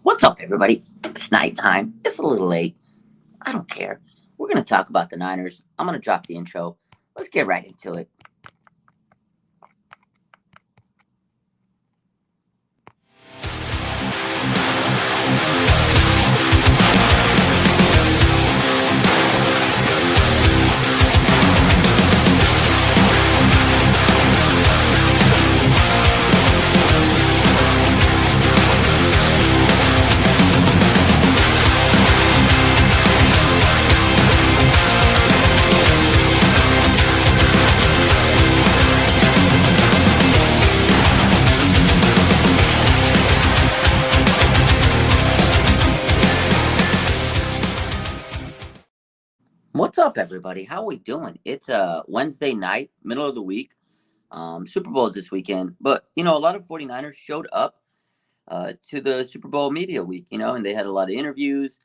What's up, everybody? It's nighttime. It's a little late. I don't care. We're going to talk about the Niners. I'm going to drop the intro. Let's get right into it. What's up, everybody? How we doing? It's a Wednesday night, middle of the week. Super Bowl is this weekend. But, a lot of 49ers showed up to the Super Bowl media week, and they had a lot of interviews.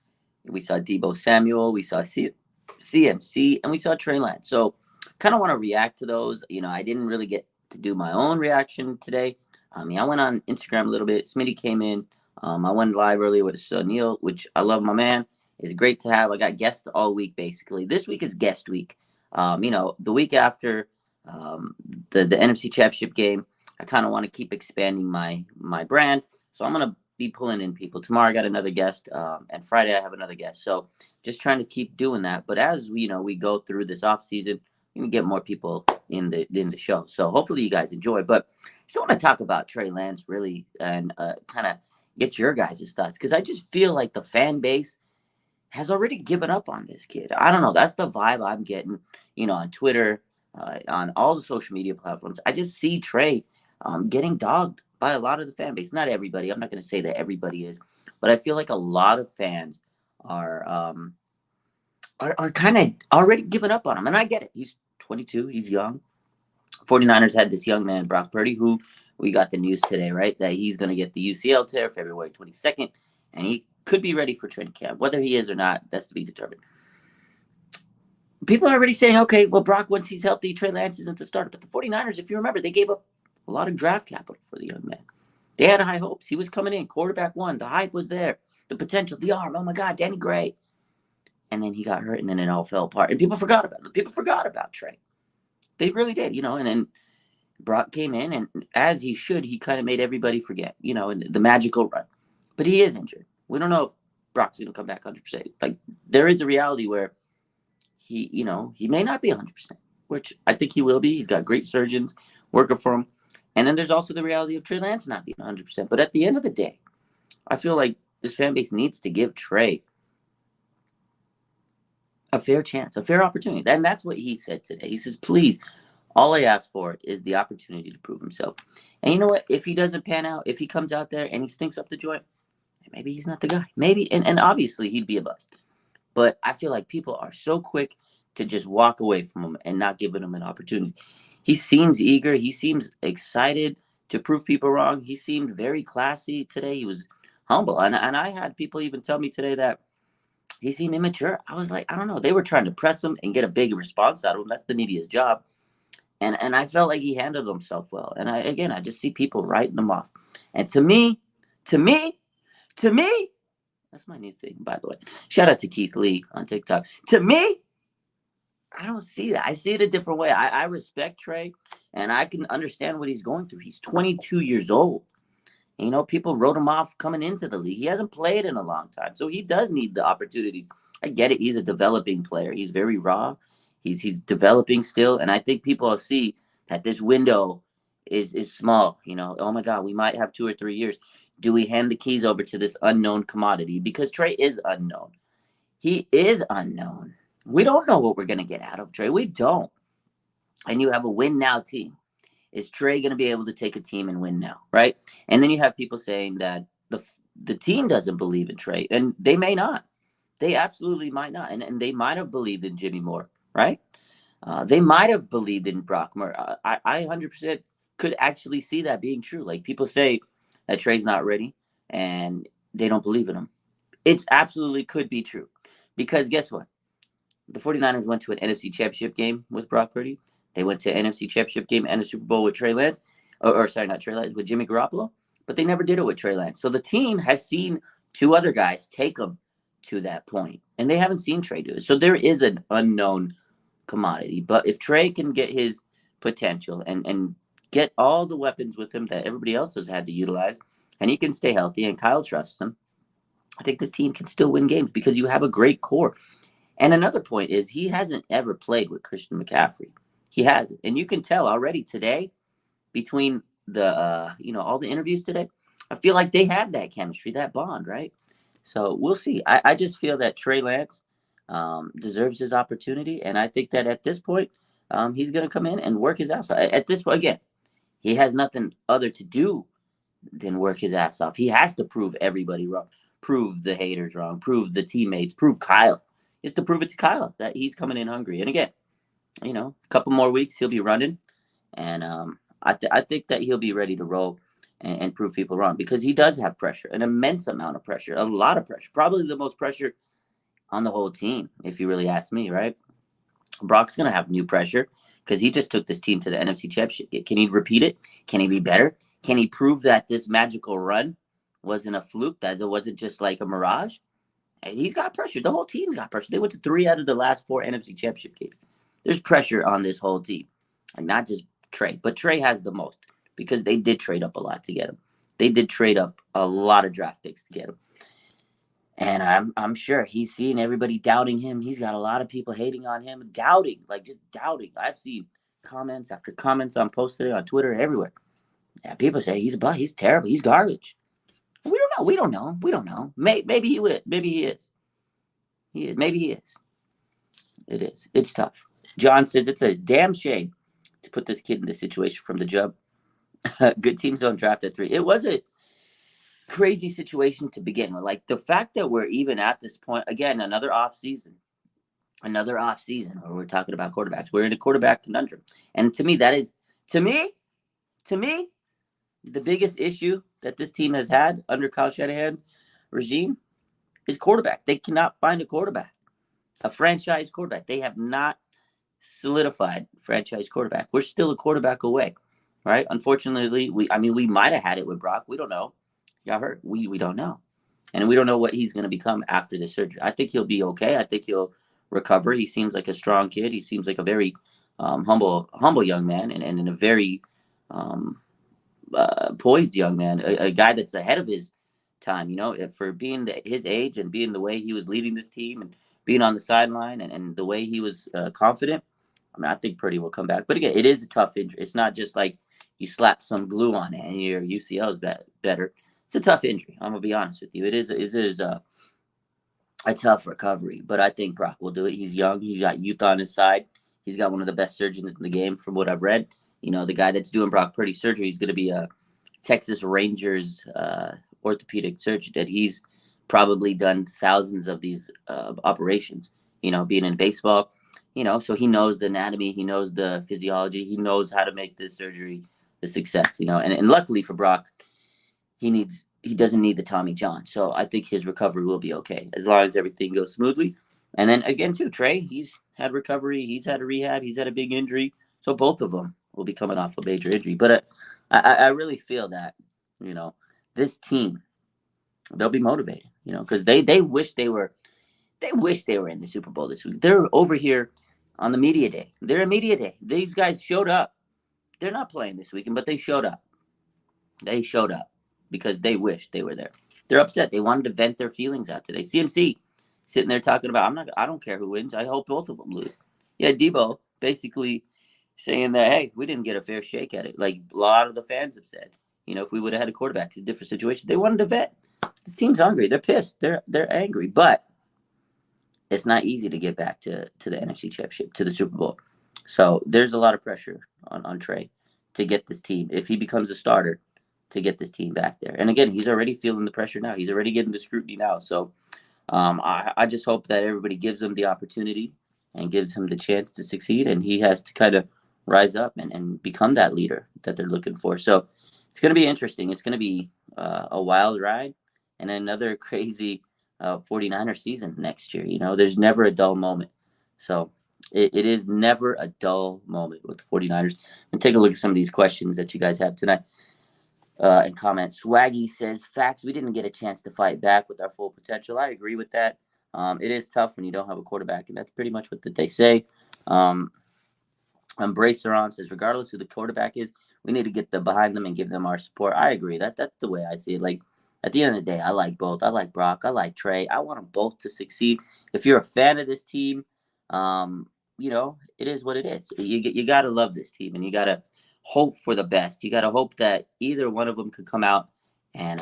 We saw Debo Samuel, we saw CMC, and we saw Trey Lance. So kind of want to react to those. I didn't really get to do my own reaction today. I went on Instagram a little bit. Smitty came in. I went live earlier with Neil, which I love my man. It's great to have. I got guests all week, basically. This week is guest week. The week after the NFC Championship game, I kind of want to keep expanding my brand. So I'm going to be pulling in people. Tomorrow I got another guest, and Friday I have another guest. So just trying to keep doing that. But as we go through this offseason, we can get more people in the show. So hopefully you guys enjoy. But I still want to talk about Trey Lance really and kind of get your guys' thoughts, because I just feel like the fan base has already given up on this kid. I don't know. That's the vibe I'm getting, on Twitter, on all the social media platforms. I just see Trey getting dogged by a lot of the fan base. Not everybody. I'm not going to say that everybody is, but I feel like a lot of fans are kind of already given up on him. And I get it. He's 22. He's young. 49ers had this young man, Brock Purdy, who we got the news today, right, that he's going to get the UCL tear February 22nd, and he could be ready for training camp. Whether he is or not, that's to be determined. People are already saying, okay, well, Brock, once he's healthy, Trey Lance isn't the starter. But the 49ers, if you remember, they gave up a lot of draft capital for the young man. They had high hopes. He was coming in, quarterback one. The hype was there. The potential, the arm. Oh, my God, Danny Gray. And then he got hurt, and then it all fell apart. And people forgot about it. People forgot about Trey. They really did, and then Brock came in, and as he should, he kind of made everybody forget, in the magical run. But he is injured. We don't know if Brock's going to come back 100%. Like, there is a reality where he may not be 100%, which I think he will be. He's got great surgeons working for him. And then there's also the reality of Trey Lance not being 100%. But at the end of the day, I feel like this fan base needs to give Trey a fair chance, a fair opportunity. And that's what he said today. He says, please, all I ask for is the opportunity to prove himself. And you know what? If he doesn't pan out, if he comes out there and he stinks up the joint, maybe he's not the guy. Maybe, and obviously he'd be a bust. But I feel like people are so quick to just walk away from him and not giving him an opportunity. He seems eager. He seems excited to prove people wrong. He seemed very classy today. He was humble. And I had people even tell me today that he seemed immature. I was like, I don't know. They were trying to press him and get a big response out of him. That's the media's job. And I felt like he handled himself well. And I just see people writing him off. And to me, that's my new thing, by the way. Shout out to Keith Lee on TikTok. To me, I don't see that. I see it a different way. I respect Trey, and I can understand what he's going through. He's 22 years old. And, people wrote him off coming into the league. He hasn't played in a long time, so he does need the opportunities. I get it. He's a developing player. He's very raw. He's developing still, and I think people will see that this window is small. Oh my God, we might have 2 or 3 years. Do we hand the keys over to this unknown commodity? Because Trey is unknown. He is unknown. We don't know what we're going to get out of Trey. We don't. And you have a win now team. Is Trey going to be able to take a team and win now, right? And then you have people saying that the team doesn't believe in Trey, and they may not. They absolutely might not. And they might have believed in Jimmy Moore, right? They might have believed in Brock Moore. I 100% could actually see that being true. Like, people say that Trey's not ready and they don't believe in him. It's absolutely could be true. Because guess what? The 49ers went to an NFC Championship game with Brock Purdy. They went to an NFC Championship game and a Super Bowl with Trey Lance. Or sorry, not Trey Lance, with Jimmy Garoppolo. But they never did it with Trey Lance. So the team has seen Two other guys take them to that point, and they haven't seen Trey do it. So there is an unknown commodity. But if Trey can get his potential and get all the weapons with him that everybody else has had to utilize, and he can stay healthy, and Kyle trusts him, I think this team can still win games because you have a great core. And another point is he hasn't ever played with Christian McCaffrey. He hasn't, and you can tell already today between the all the interviews today. I feel like they have that chemistry, that bond, right? So we'll see. I just feel that Trey Lance deserves his opportunity, and I think that at this point, he's going to come in and work his ass off. At this point, again, he has nothing other to do than work his ass off. He has to prove everybody wrong, prove the haters wrong, prove the teammates, prove Kyle. He has to prove it to Kyle that he's coming in hungry. And again, a couple more weeks, he'll be running, and I think that he'll be ready to roll and prove people wrong because he does have pressure, an immense amount of pressure, a lot of pressure, probably the most pressure on the whole team, if you really ask me, right? Brock's going to have new pressure because he just took this team to the NFC Championship. Can he repeat it? Can he be better? Can he prove that this magical run wasn't a fluke, that it wasn't just like a mirage? And he's got pressure. The whole team's got pressure. They went to 3 out of the last 4 NFC Championship games. There's pressure on this whole team, and not just Trey, but Trey has the most because they did trade up a lot to get him. They did trade up a lot of draft picks to get him. And I'm sure he's seen everybody doubting him. He's got a lot of people hating on him, just doubting. I've seen comments after comments on posts today on Twitter everywhere. Yeah, people say he's a bust. He's terrible. He's garbage. We don't know. We don't know. We don't know. Maybe he would. Maybe he is. He is. Maybe he is. It is. It's tough. John says it's a damn shame to put this kid in this situation from the jump. Good teams don't draft at 3. It was a crazy situation to begin with. Like the fact that we're even at this point, again, another off season where we're talking about quarterbacks. We're in a quarterback conundrum. And to me, to me, the biggest issue that this team has had under Kyle Shanahan's regime is quarterback. They cannot find a quarterback, a franchise quarterback. They have not solidified franchise quarterback. We're still a quarterback away, right? Unfortunately, we might have had it with Brock. We don't know. He got hurt. We don't know. And we don't know what he's going to become after the surgery. I think he'll be okay. I think he'll recover. He seems like a strong kid. He seems like a very humble young man and a very poised young man, a guy that's ahead of his time, for being his age and being the way he was leading this team and being on the sideline and the way he was confident. I mean, I think Purdy will come back. But again, it is a tough injury. It's not just like you slap some glue on it and your UCL is better. It's a tough injury. I'm going to be honest with you. It is a tough recovery, but I think Brock will do it. He's young. He's got youth on his side. He's got one of the best surgeons in the game from what I've read. The guy that's doing Brock Purdy surgery is going to be a Texas Rangers orthopedic surgeon that he's probably done thousands of these operations, being in baseball, so he knows the anatomy, he knows the physiology, he knows how to make this surgery a success, and luckily for Brock, he doesn't need the Tommy John. So I think his recovery will be okay as long as everything goes smoothly. And then again, too, Trey, he's had recovery, he's had a rehab, he's had a big injury. So both of them will be coming off a major injury. But I really feel that, this team, they'll be motivated, because they wish they were in the Super Bowl this week. They're over here on the media day. They're a media day. These guys showed up. They're not playing this weekend, but they showed up. They showed up because they wish they were there. They're upset. They wanted to vent their feelings out today. CMC sitting there talking about, I don't care who wins. I hope both of them lose. Yeah, Debo basically saying that, hey, we didn't get a fair shake at it. Like a lot of the fans have said, if we would have had a quarterback, it's a different situation. They wanted to vet. This team's hungry. They're pissed. They're angry. But it's not easy to get back to the NFC Championship, to the Super Bowl. So there's a lot of pressure on Trey to get this team, if he becomes a starter, to get this team back there. And again, he's already feeling the pressure now. He's already getting the scrutiny now. So I just hope that everybody gives him the opportunity and gives him the chance to succeed. And he has to kind of rise up and become that leader that they're looking for. So it's going to be interesting. It's going to be a wild ride and another crazy 49er season next year. There's never a dull moment. So it is never a dull moment with the 49ers. And take a look at some of these questions that you guys have tonight. And comment. Swaggy says, facts, we didn't get a chance to fight back with our full potential. I agree with that. It is tough when you don't have a quarterback, and that's pretty much what they say. Um, Embraceron says, regardless who the quarterback is, we need to get behind them and give them our support. I agree. That's the way I see it. Like at the end of the day, I like both. I like Brock. I like Trey. I want them both to succeed. If you're a fan of this team, it is what it is. You gotta love this team, and you gotta hope for the best. You gotta hope that either one of them could come out and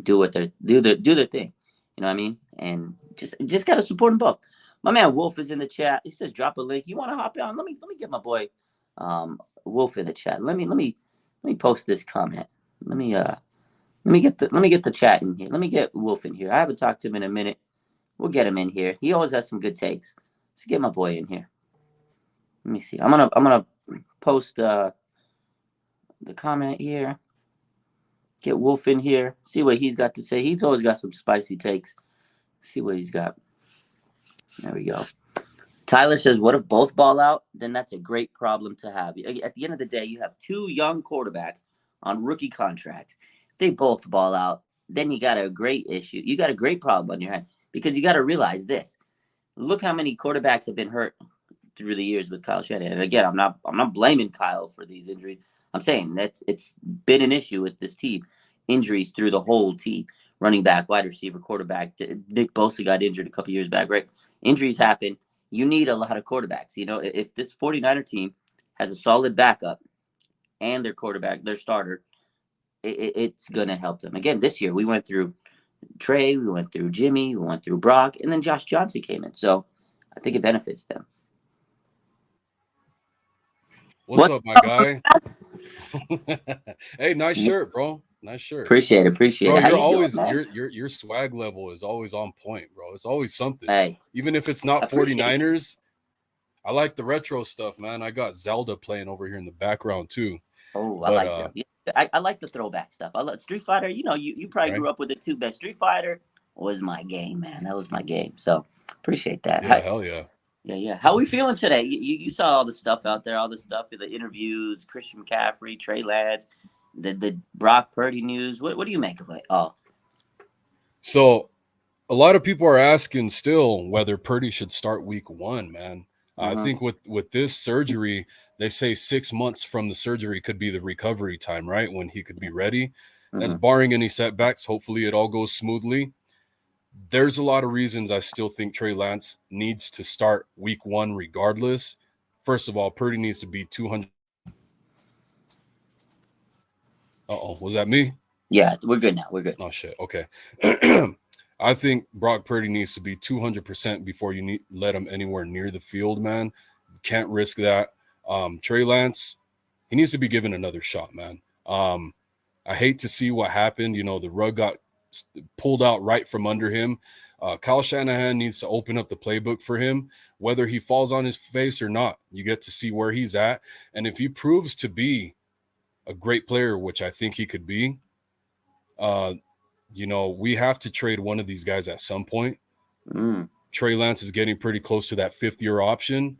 do their thing. You know what I mean? And just gotta support them both. My man Wolf is in the chat. He says, "Drop a link. You want to hop on? Let me get my boy Wolf in the chat. Let me post this comment. Let me get the chat in here. Let me get Wolf in here. I haven't talked to him in a minute. We'll get him in here. He always has some good takes. Let's get my boy in here. Let me see. I'm gonna post the comment here. Get Wolf in here. See what he's got to say. He's always got some spicy takes. See what he's got. There we go. Tyler says, what if both ball out? Then that's a great problem to have. At the end of the day, you have two young quarterbacks on rookie contracts. If they both ball out, then you got a great issue. You got a great problem on your hand because you got to realize this. Look how many quarterbacks have been hurt through the years with Kyle Shanahan. And again, I'm not blaming Kyle for these injuries. I'm saying that it's been an issue with this team. Injuries through the whole team. Running back, wide receiver, quarterback. Nick Bosa got injured a couple years back, right? Injuries happen. You need a lot of quarterbacks. If this 49er team has a solid backup and their quarterback, their starter, it's going to help them. Again, this year we went through Trey, we went through Jimmy, we went through Brock, and then Josh Johnson came in. So I think it benefits them. What's up, my guy? Hey, nice shirt, bro. Nice shirt. Appreciate it. Bro, you're always your swag level is always on point, bro. It's always something. Hey, even if it's not 49ers. I like the retro stuff, man. I got Zelda playing over here in the background too. Oh, I like that. Yeah, I like the throwback stuff. I love Street Fighter. You probably grew up with it too, but Street Fighter was my game, man. That was my game. So appreciate that. Yeah, hell yeah. Yeah. How are we feeling today? You saw all the stuff out there, all the stuff, the interviews, Christian McCaffrey, Trey Lance, the Brock Purdy news. What do you make of it? Oh. So a lot of people are asking still whether Purdy should start week 1, man. I think with this surgery, they say 6 months from the surgery could be the recovery time, right? When he could be ready. That's barring any setbacks. Hopefully it all goes smoothly. There's a lot of reasons I still think Trey Lance needs to start week 1 regardless. First of all, Purdy needs to be 200. Uh-oh, was that me? Yeah, we're good now. We're good. Oh, shit. Okay. I think Brock Purdy needs to be 200% before you let him anywhere near the field, man. Can't risk that. Trey Lance, he needs to be given another shot, man. I hate to see what happened. The rug got pulled out right from under him. Kyle Shanahan needs to open up the playbook for him, whether he falls on his face or not. You get to see where he's at. And if he proves to be a great player, which I think he could be, we have to trade one of these guys at some point. Trey Lance is getting pretty close to that 5th-year option.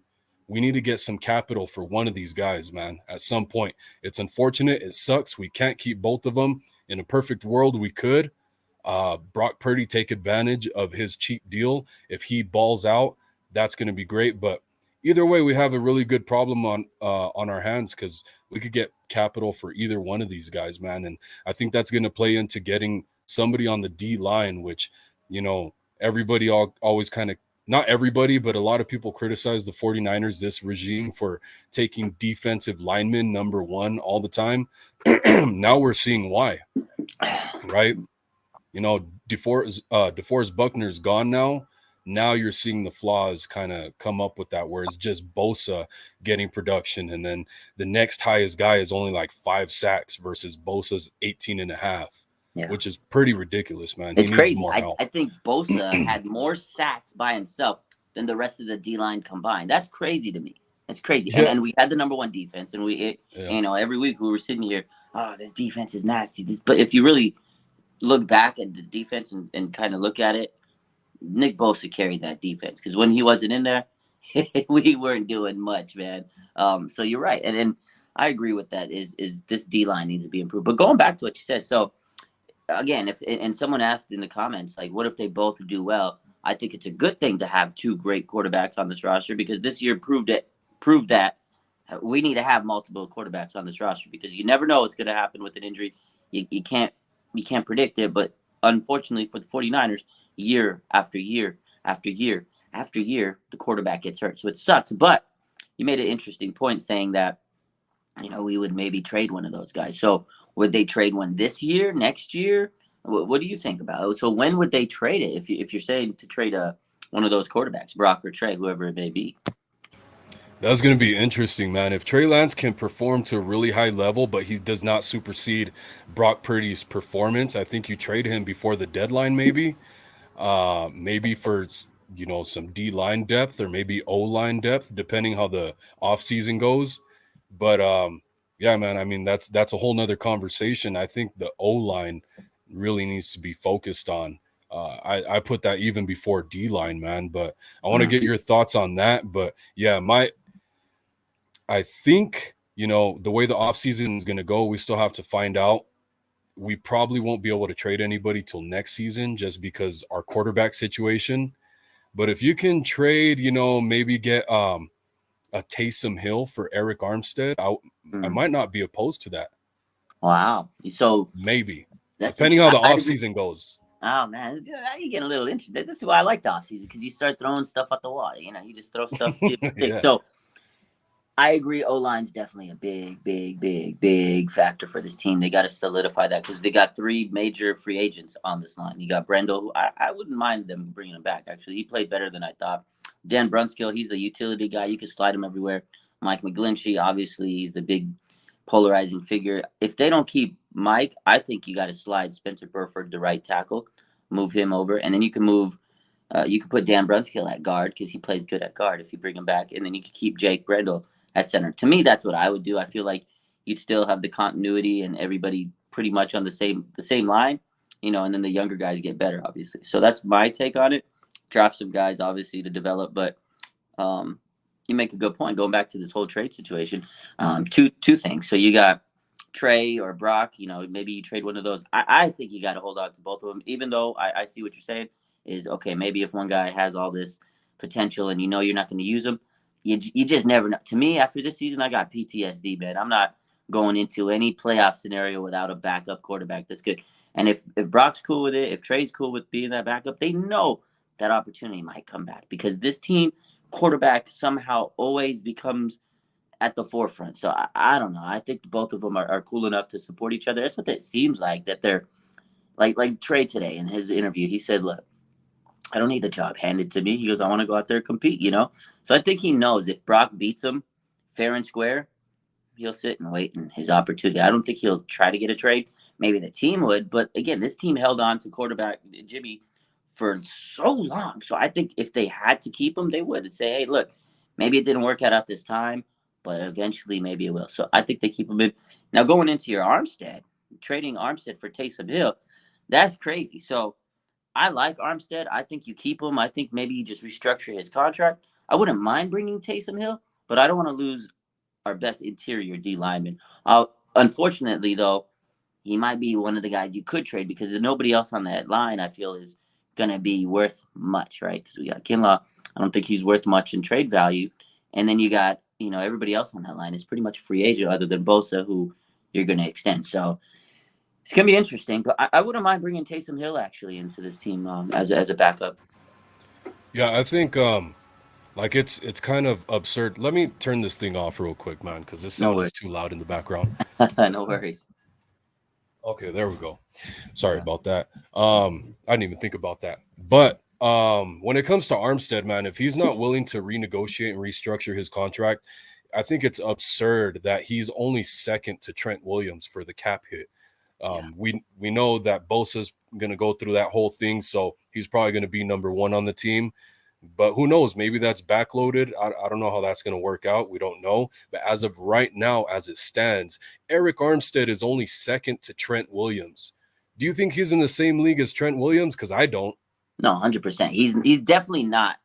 We need to get some capital for one of these guys, man, at some point. It's unfortunate. It sucks. We can't keep both of them. In a perfect world, we could. Brock Purdy take advantage of his cheap deal. If he balls out, that's going to be great. But either way, we have a really good problem on our hands because we could get capital for either one of these guys, man. And I think that's going to play into getting somebody on the D line, which, everybody always kind of, not everybody, but a lot of people criticize the 49ers, this regime, for taking defensive linemen number 1 all the time. Now we're seeing why, right? DeForest Buckner's gone now. Now you're seeing the flaws kind of come up with that, where it's just Bosa getting production. And then the next highest guy is only like 5 sacks versus Bosa's 18.5. Yeah. Which is pretty ridiculous, man. It's crazy. I think Bosa had more sacks by himself than the rest of the D-line combined. That's crazy to me. It's crazy. Yeah. And we had the number 1 defense, and every week we were sitting here, this defense is nasty. But if you really look back at the defense and kind of look at it, Nick Bosa carried that defense, because when he wasn't in there, we weren't doing much, man. So you're right. And then I agree with that. Is this D line needs to be improved? But going back to what you said, so again, if and someone asked in the comments, like, what if they both do well? I think it's a good thing to have two great quarterbacks on this roster because this year proved that we need to have multiple quarterbacks on this roster because you never know what's going to happen with an injury. You can't predict it, but unfortunately for the 49ers, year after year after year after year, the quarterback gets hurt. So it sucks. But you made an interesting point saying that we would maybe trade one of those guys. So would they trade one this year, next year? What do you think about it? So when would they trade it? If you're saying to trade one of those quarterbacks, Brock or Trey, whoever it may be. That's going to be interesting, man. If Trey Lance can perform to a really high level, but he does not supersede Brock Purdy's performance, I think you trade him before the deadline, maybe for some D line depth or maybe O line depth, depending how the offseason goes. But yeah, man, I mean that's a whole nother conversation. I think the O line really needs to be focused on. I put that even before D line, man. But I want to get your thoughts on that. But yeah, I think, the way the offseason is going to go, we still have to find out. We probably won't be able to trade anybody till next season just because our quarterback situation. But if you can trade, maybe get a Taysom Hill for Eric Armstead, I might not be opposed to that. Wow. So maybe, depending how the offseason goes. Oh, man, you get a little interested. This is why I like the offseason because you start throwing stuff out the water. You just throw stuff, see if it sticks. Yeah. So I agree. O-line's definitely a big factor for this team. They got to solidify that because they got three major free agents on this line. You got Brendel, who I wouldn't mind them bringing him back, actually. He played better than I thought. Dan Brunskill, he's the utility guy. You can slide him everywhere. Mike McGlinchey, obviously, he's the big polarizing figure. If they don't keep Mike, I think you got to slide Spencer Burford to right tackle, move him over, and then you can move you can put Dan Brunskill at guard because he plays good at guard if you bring him back, and then you can keep Jake Brendel at center. To me, that's what I would do. I feel like you'd still have the continuity and everybody pretty much on the same line, and then the younger guys get better, obviously. So that's my take on it. Draft some guys, obviously, to develop, but you make a good point. Going back to this whole trade situation, two things. So you got Trey or Brock, maybe you trade one of those. I think you got to hold on to both of them, even though I see what you're saying is, okay, maybe if one guy has all this potential and you're not going to use him, you just never know. To me, after this season, I got PTSD, man. I'm not going into any playoff scenario without a backup quarterback that's good. And if Brock's cool with it, if Trey's cool with being that backup, they know that opportunity might come back because this team quarterback somehow always becomes at the forefront. So I don't know. I think both of them are cool enough to support each other. That's what it seems like, that they're like Trey today in his interview. He said, look, I don't need the job handed to me. He goes, I want to go out there and compete, So I think he knows if Brock beats him fair and square, he'll sit and wait in his opportunity. I don't think he'll try to get a trade. Maybe the team would. But again, this team held on to quarterback Jimmy for so long. So I think if they had to keep him, they would. And say, hey, look, maybe it didn't work out at this time, but eventually maybe it will. So I think they keep him in. Now, going into your Armstead, trading Armstead for Taysom Hill, that's crazy. So I like Armstead. I think you keep him. I think maybe you just restructure his contract. I wouldn't mind bringing Taysom Hill, but I don't want to lose our best interior D lineman. Unfortunately, though, he might be one of the guys you could trade because there's nobody else on that line I feel is going to be worth much, right? Because we got Kinlaw. I don't think he's worth much in trade value. And then you got, everybody else on that line is pretty much free agent other than Bosa, who you're going to extend. So it's going to be interesting, but I wouldn't mind bringing Taysom Hill actually into this team as a backup. Yeah, I think it's kind of absurd. Let me turn this thing off real quick, man, because this sound is too loud in the background. No worries. Okay, there we go. Sorry about that. I didn't even think about that. But when it comes to Armstead, man, if he's not willing to renegotiate and restructure his contract, I think it's absurd that he's only second to Trent Williams for the cap hit. We know that Bosa's going to go through that whole thing, so he's probably going to be number one on the team. But who knows? Maybe that's backloaded. I don't know how that's going to work out. We don't know. But as of right now, as it stands, Eric Armstead is only second to Trent Williams. Do you think he's in the same league as Trent Williams? Because I don't. No, 100%. He's definitely not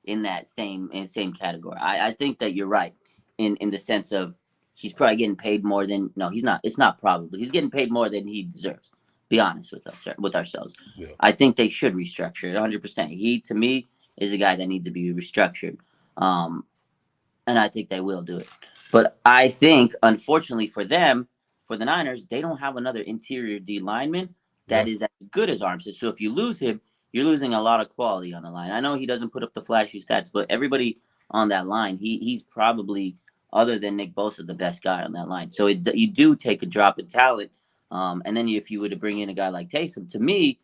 in that same category. I think that you're right in the sense of he's probably getting paid more than no, he's not. It's not probably. He's getting paid more than he deserves. Be honest with ourselves. Yeah. I think they should restructure it 100%. He to me is a guy that needs to be restructured. And I think they will do it. But I think, unfortunately for them, for the Niners, they don't have another interior D lineman that is as good as Armstead. So if you lose him, you're losing a lot of quality on the line. I know he doesn't put up the flashy stats, but everybody on that line, he's probably, other than Nick Bosa, the best guy on that line. So you do take a drop in talent. And then if you were to bring in a guy like Taysom, to me,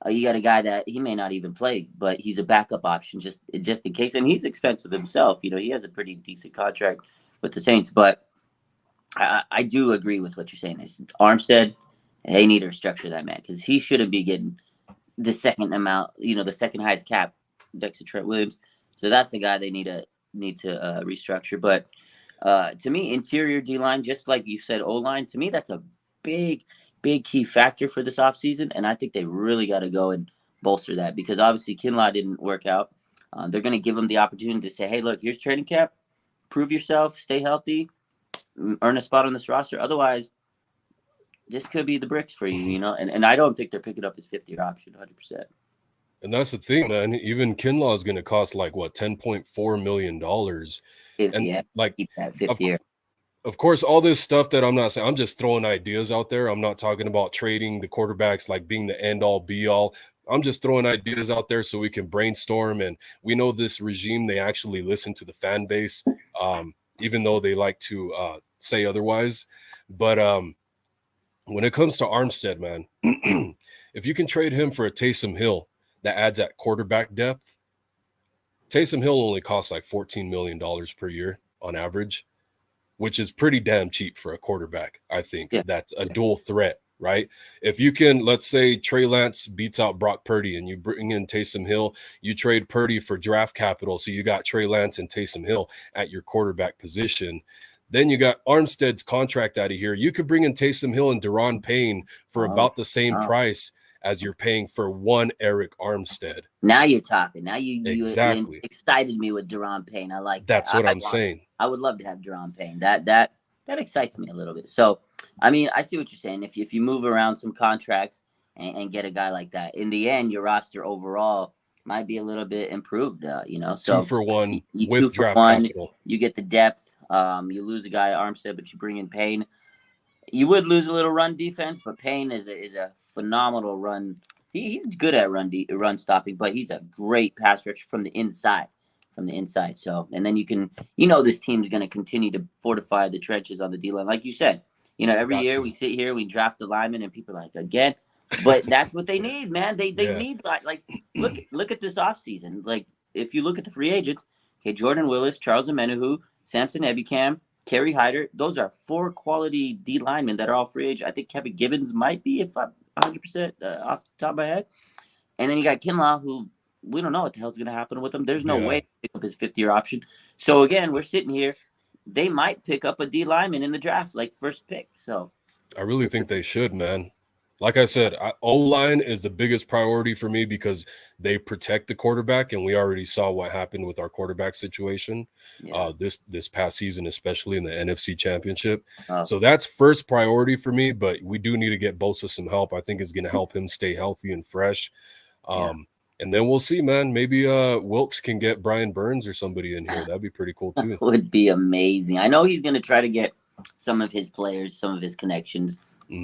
you got a guy that he may not even play, but he's a backup option just in case. And he's expensive himself. You know, he has a pretty decent contract with the Saints. But I do agree with what you're saying. Armstead, they need to restructure that man because he shouldn't be getting the second amount, the second highest cap next to Trent Williams. So that's the guy they need to restructure. But to me, interior D-line, just like you said, O-line, to me, that's a big key factor for this offseason. And I think they really got to go and bolster that because obviously Kinlaw didn't work out. They're going to give him the opportunity to say, hey, look, here's training camp. Prove yourself. Stay healthy. Earn a spot on this roster. Otherwise, this could be the bricks for you, And I don't think they're picking up his 50-year option 100%. And that's the thing, man. Even Kinlaw is going to cost like what, $10.4 million. And like that 50-year. Of course, all this stuff that I'm not saying, I'm just throwing ideas out there. I'm not talking about trading the quarterbacks like being the end all be all. I'm just throwing ideas out there so we can brainstorm. And we know this regime, they actually listen to the fan base, even though they like to say otherwise. But when it comes to Armstead, man, if you can trade him for a Taysom Hill that adds that quarterback depth, Taysom Hill only costs like $14 million per year on average, which is pretty damn cheap for a quarterback. I think that's a dual threat, right? If you can, let's say Trey Lance beats out Brock Purdy and you bring in Taysom Hill, you trade Purdy for draft capital. So you got Trey Lance and Taysom Hill at your quarterback position. Then you got Armstead's contract out of here. You could bring in Taysom Hill and Deron Payne for about the same price as you're paying for one Eric Armstead. Now you're talking. Now you exactly excited me with Deron Payne. I like that. That's what I'm saying. I would love to have Deron Payne. That excites me a little bit. So, I mean, I see what you're saying. If you move around some contracts and get a guy like that, in the end, your roster overall might be a little bit improved. So 2 for 1 with draft capital. You get the depth. You lose a guy Armstead, but you bring in Payne. You would lose a little run defense, but Payne is a phenomenal run. He's good at run stopping, but he's a great pass rusher from the inside. So, and then you can, this team's going to continue to fortify the trenches on the D-line. Like you said, every year we sit here, we draft the lineman and people are like, again, but that's what they need, man. They need like look at this offseason. Like if you look at the free agents, okay, Jordan Willis, Charles Omenihu, Samson Ebicam, Kerry Hyder, those are 4 quality D linemen that are all free agent. I think Kevin Gibbons might be, if I'm 100% off the top of my head. And then you got Kinlaw, who we don't know what the hell's going to happen with him. There's no way to pick up his 50-year option. So, again, we're sitting here. They might pick up a D lineman in the draft, like first pick. So I really think they should, man. Like I said, O-line is the biggest priority for me because they protect the quarterback, and we already saw what happened with our quarterback situation this past season, especially in the NFC Championship. So that's first priority for me, but we do need to get Bosa some help. I think it's going to help him stay healthy and fresh. And then we'll see, man. Maybe Wilkes can get Brian Burns or somebody in here. That'd be pretty cool, too. That would be amazing. I know he's going to try to get some of his players, some of his connections.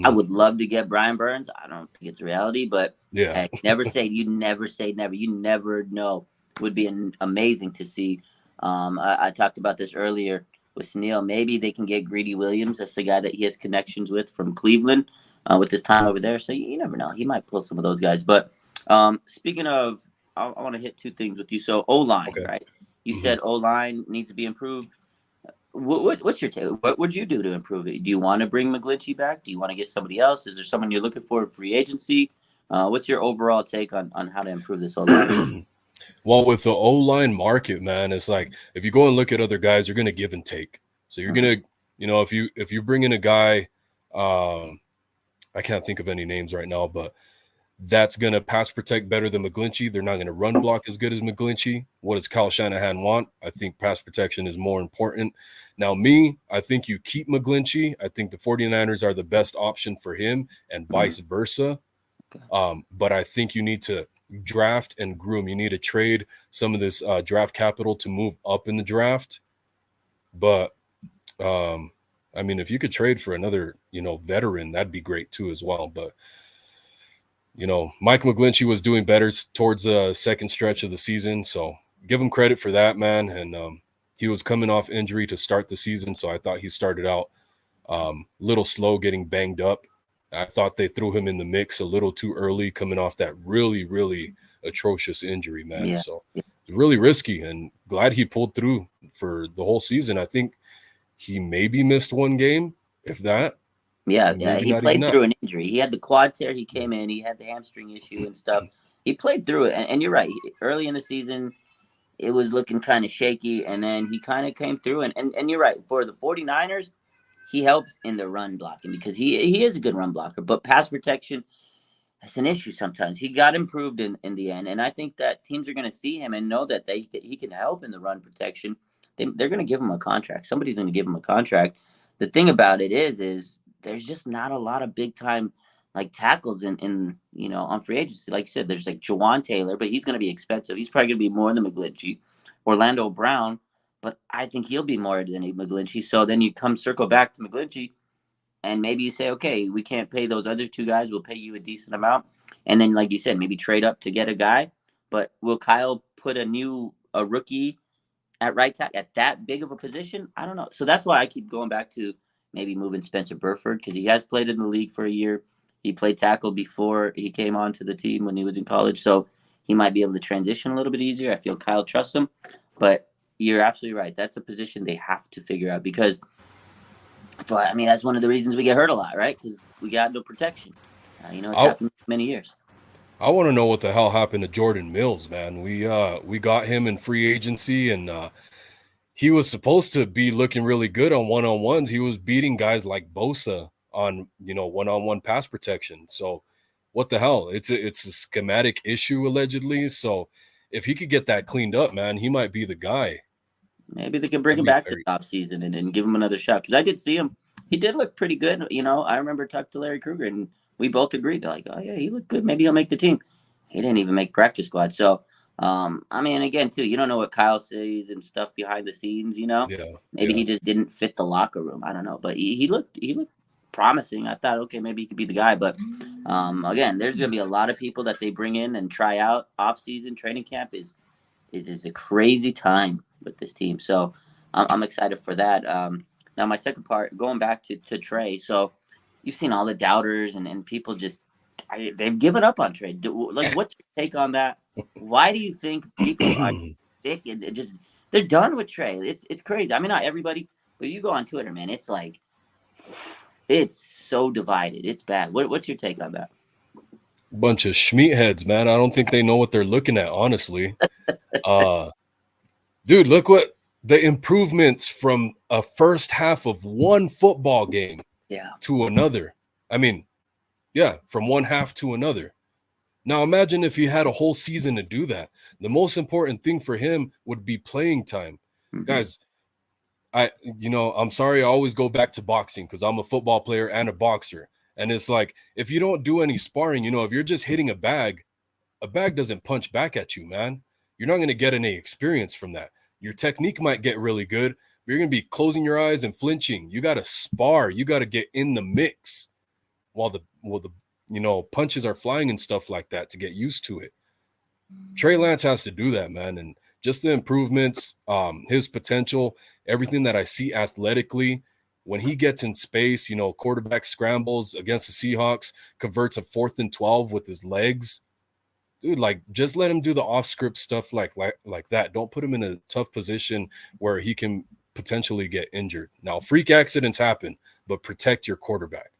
I would love to get Brian Burns. I don't think it's reality, but never say never. You never know. It would be amazing to see. I talked about this earlier with Sunil. Maybe they can get Greedy Williams. That's the guy that he has connections with from Cleveland with his time over there. So you never know. He might pull some of those guys. But speaking of, I want to hit 2 things with you. So O-line, right? You said O-line needs to be improved. What's your take? What would you do to improve it? Do you want to bring McGlinchey back? Do you want to get somebody else? Is there someone you're looking for in free agency? What's your overall take on how to improve this O-line? Well, with the O-line market, man, it's like if you go and look at other guys, you're going to give and take. So you're going to, if you bring in a guy, I can't think of any names right now, but that's going to pass protect better than McGlinchey. They're not going to run block as good as McGlinchey. What does Kyle Shanahan want? I think pass protection is more important. Now, I think you keep McGlinchey. I think the 49ers are the best option for him and vice versa. But I think you need to draft and groom. You need to trade some of this draft capital to move up in the draft. But, I mean, if you could trade for another, veteran, that'd be great too as well. But, Mike McGlinchey was doing better towards the second stretch of the season. So give him credit for that, man. And he was coming off injury to start the season. So I thought he started out a little slow, getting banged up. I thought they threw him in the mix a little too early, coming off that really, really atrocious injury, man. Yeah. So really risky, and glad he pulled through for the whole season. I think he maybe missed one game, if that. Yeah. He played through an injury. He had the quad tear. He came in. He had the hamstring issue and stuff. He played through it. And you're right. Early in the season, it was looking kind of shaky. And then he kind of came through. And you're right. For the 49ers, he helps in the run blocking because he is a good run blocker. But pass protection, that's an issue sometimes. He got improved in the end. And I think that teams are going to see him and know that he can help in the run protection. They're going to give him a contract. Somebody's going to give him a contract. The thing about it is there's just not a lot of big time like tackles in on free agency. Like you said, there's like Jawan Taylor, but he's going to be expensive. He's probably going to be more than McGlinchey. Orlando Brown, but I think he'll be more than McGlinchey. So then you come circle back to McGlinchey, and maybe you say, okay, we can't pay those other two guys. We'll pay you a decent amount, and then like you said, maybe trade up to get a guy. But will Kyle put a rookie at right tackle at that big of a position? I don't know. So that's why I keep going back to maybe moving Spencer Burford, because he has played in the league for a year. He played tackle before he came onto the team when he was in college, so he might be able to transition a little bit easier. I feel Kyle trusts him, but you're absolutely right. That's a position they have to figure out because, that's one of the reasons we get hurt a lot, right? Because we got no protection. It's happened many years. I want to know what the hell happened to Jordan Mills, man. We got him in free agency, and he was supposed to be looking really good on one-on-ones. He was beating guys like Bosa on, one-on-one pass protection. So what the hell? It's a schematic issue allegedly. So if he could get that cleaned up, man, he might be the guy. Maybe they can bring him back to offseason and give him another shot. Because I did see him. He did look pretty good. I remember talking to Larry Krueger, and we both agreed. They're like, oh, yeah, he looked good. Maybe he'll make the team. He didn't even make practice squad. So, again, too, you don't know what Kyle says and stuff behind the scenes, Yeah, Maybe he just didn't fit the locker room. I don't know. But he looked promising. I thought, okay, maybe he could be the guy. But, again, there's going to be a lot of people that they bring in and try out. Off-season training camp is a crazy time with this team. So I'm excited for that. Now, my second part, going back to Trey. So you've seen all the doubters and people just they've given up on Trey. What's your take on that? Why do you think people are sick and they're done with Trey? It's crazy. Not everybody, but you go on Twitter, man. It's like it's so divided. It's bad. What's your take on that? Bunch of schmeat heads, man. I don't think they know what they're looking at, honestly. Dude, look what the improvements from a first half of one football game to another. From one half to another. Now imagine if he had a whole season to do that. The most important thing for him would be playing time. Mm-hmm. Guys, I'm sorry, I always go back to boxing because I'm a football player and a boxer. And it's like, if you don't do any sparring, if you're just hitting a bag doesn't punch back at you, man. You're not going to get any experience from that. Your technique might get really good, but you're going to be closing your eyes and flinching. You got to spar. You got to get in the mix while the punches are flying and stuff like that to get used to it. Trey Lance has to do that, man. And just the improvements, his potential, everything that I see athletically, when he gets in space, quarterback scrambles against the Seahawks, converts a 4th and 12 with his legs. Dude, like, just let him do the off-script stuff like that. Don't put him in a tough position where he can potentially get injured. Now, freak accidents happen, but protect your quarterback.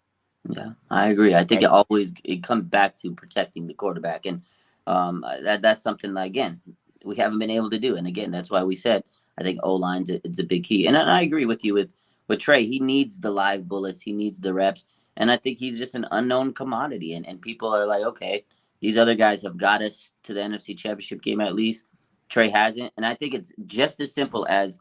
Yeah, I agree. I think it comes back to protecting the quarterback. And that's something that, again, we haven't been able to do. And again, that's why we said, I think O-line's it's a big key. And I agree with you with Trey. He needs the live bullets. He needs the reps. And I think he's just an unknown commodity. And people are like, okay, These other guys have got us to the NFC Championship game at least. Trey hasn't. And I think it's just as simple as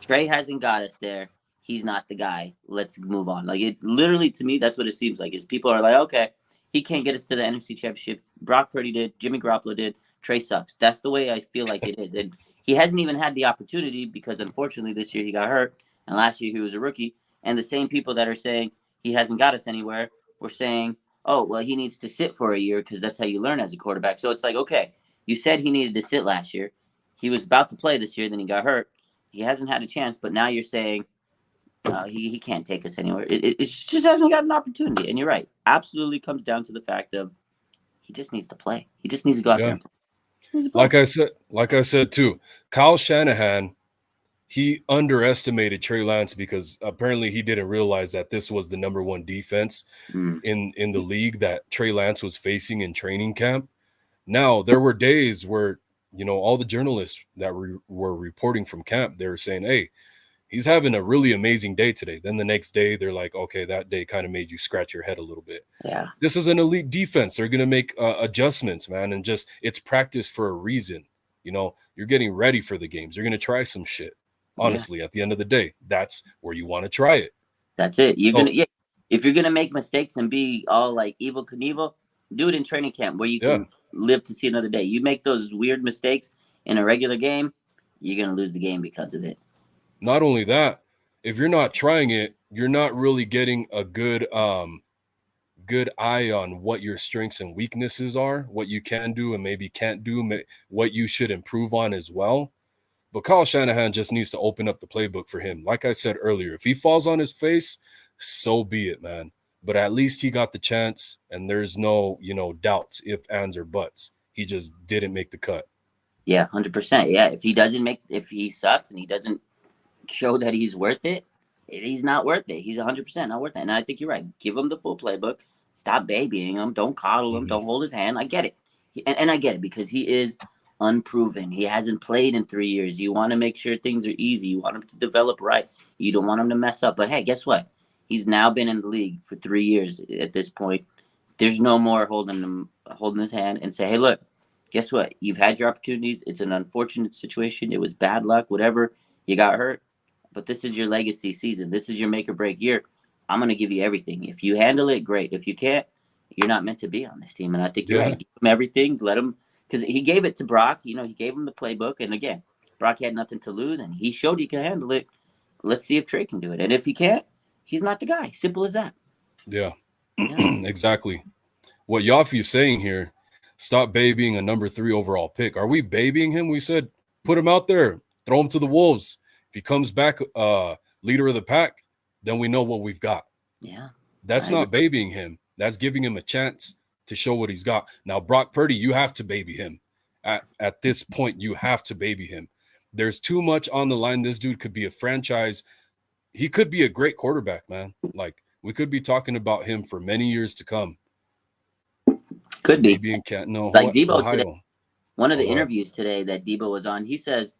Trey hasn't got us there. He's not the guy. Let's move on. Like, it literally, to me, that's what it seems like. Is people are like, okay, he can't get us to the NFC Championship. Brock Purdy did. Jimmy Garoppolo did. Trey sucks. That's the way I feel like it is. And he hasn't even had the opportunity because, unfortunately, this year he got hurt. And last year he was a rookie. And the same people that are saying he hasn't got us anywhere were saying, oh, well, he needs to sit for a year because that's how you learn as a quarterback. So it's like, okay, you said he needed to sit last year. He was about to play this year. Then he got hurt. He hasn't had a chance, but now you're saying he can't take us anywhere. It just hasn't got an opportunity. And you're right. Absolutely comes down to the fact of he just needs to play. He just needs to go out there and play. Like I said too, Kyle Shanahan, he underestimated Trey Lance because apparently he didn't realize that this was the number one defense in the league that Trey Lance was facing in training camp. Now, there were days where, all the journalists that were reporting from camp, they were saying, hey, he's having a really amazing day today. Then the next day, they're like, okay, that day kind of made you scratch your head a little bit. Yeah. This is an elite defense. They're going to make adjustments, man. And just it's practice for a reason. You're getting ready for the games. You're going to try some shit. Honestly, at the end of the day, that's where you want to try it. That's it. If you're going to make mistakes and be all like Evel Knievel, do it in training camp where you can live to see another day. You make those weird mistakes in a regular game, you're going to lose the game because of it. Not only that, if you're not trying it, you're not really getting a good eye on what your strengths and weaknesses are, what you can do and maybe can't do, what you should improve on as well. But Kyle Shanahan just needs to open up the playbook for him. Like I said earlier, if he falls on his face, so be it, man. But at least he got the chance, and there's no, doubts, ifs, ands, or buts. He just didn't make the cut. Yeah, 100%. Yeah, if he sucks and he doesn't show that he's worth it, he's not worth it. He's 100% not worth it. And I think you're right. Give him the full playbook. Stop babying him. Don't coddle him. Don't hold his hand. I get it. And I get it because he is unproven. He hasn't played in 3 years. You want to make sure things are easy. You want him to develop right. You don't want him to mess up. But hey, guess what? He's now been in the league for 3 years at this point. There's no more holding his hand and say, hey, look, guess what? You've had your opportunities. It's an unfortunate situation. It was bad luck, whatever. You got hurt. But this is your legacy season. This is your make or break year. I'm going to give you everything. If you handle it, great. If you can't, you're not meant to be on this team. And I think you're right. Give him everything. Let him, because he gave it to Brock. He gave him the playbook. And again, Brock had nothing to lose, and he showed he can handle it. Let's see if Trey can do it. And if he can't, he's not the guy. Simple as that. Yeah. Exactly. What Yafi's saying here, stop babying a number 3 overall pick. Are we babying him? We said, put him out there, throw him to the wolves. If he comes back leader of the pack, then we know what we've got. Yeah. That's not babying him. That's giving him a chance to show what he's got. Now, Brock Purdy, you have to baby him. At this point, you have to baby him. There's too much on the line. This dude could be a franchise. He could be a great quarterback, man. Like, we could be talking about him for many years to come. Could be. Maybe in like Debo today. One of the interviews today that Debo was on, he says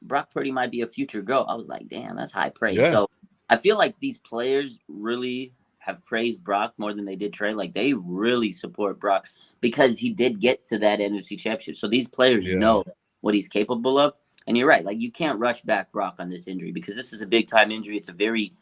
Brock Purdy might be a future GOAT. I was like, damn, that's high praise. Yeah. So I feel like these players really have praised Brock more than they did Trey. Like, they really support Brock because he did get to that NFC Championship. So these players know what he's capable of. And you're right. Like, you can't rush back Brock on this injury because this is a big-time injury. It's a very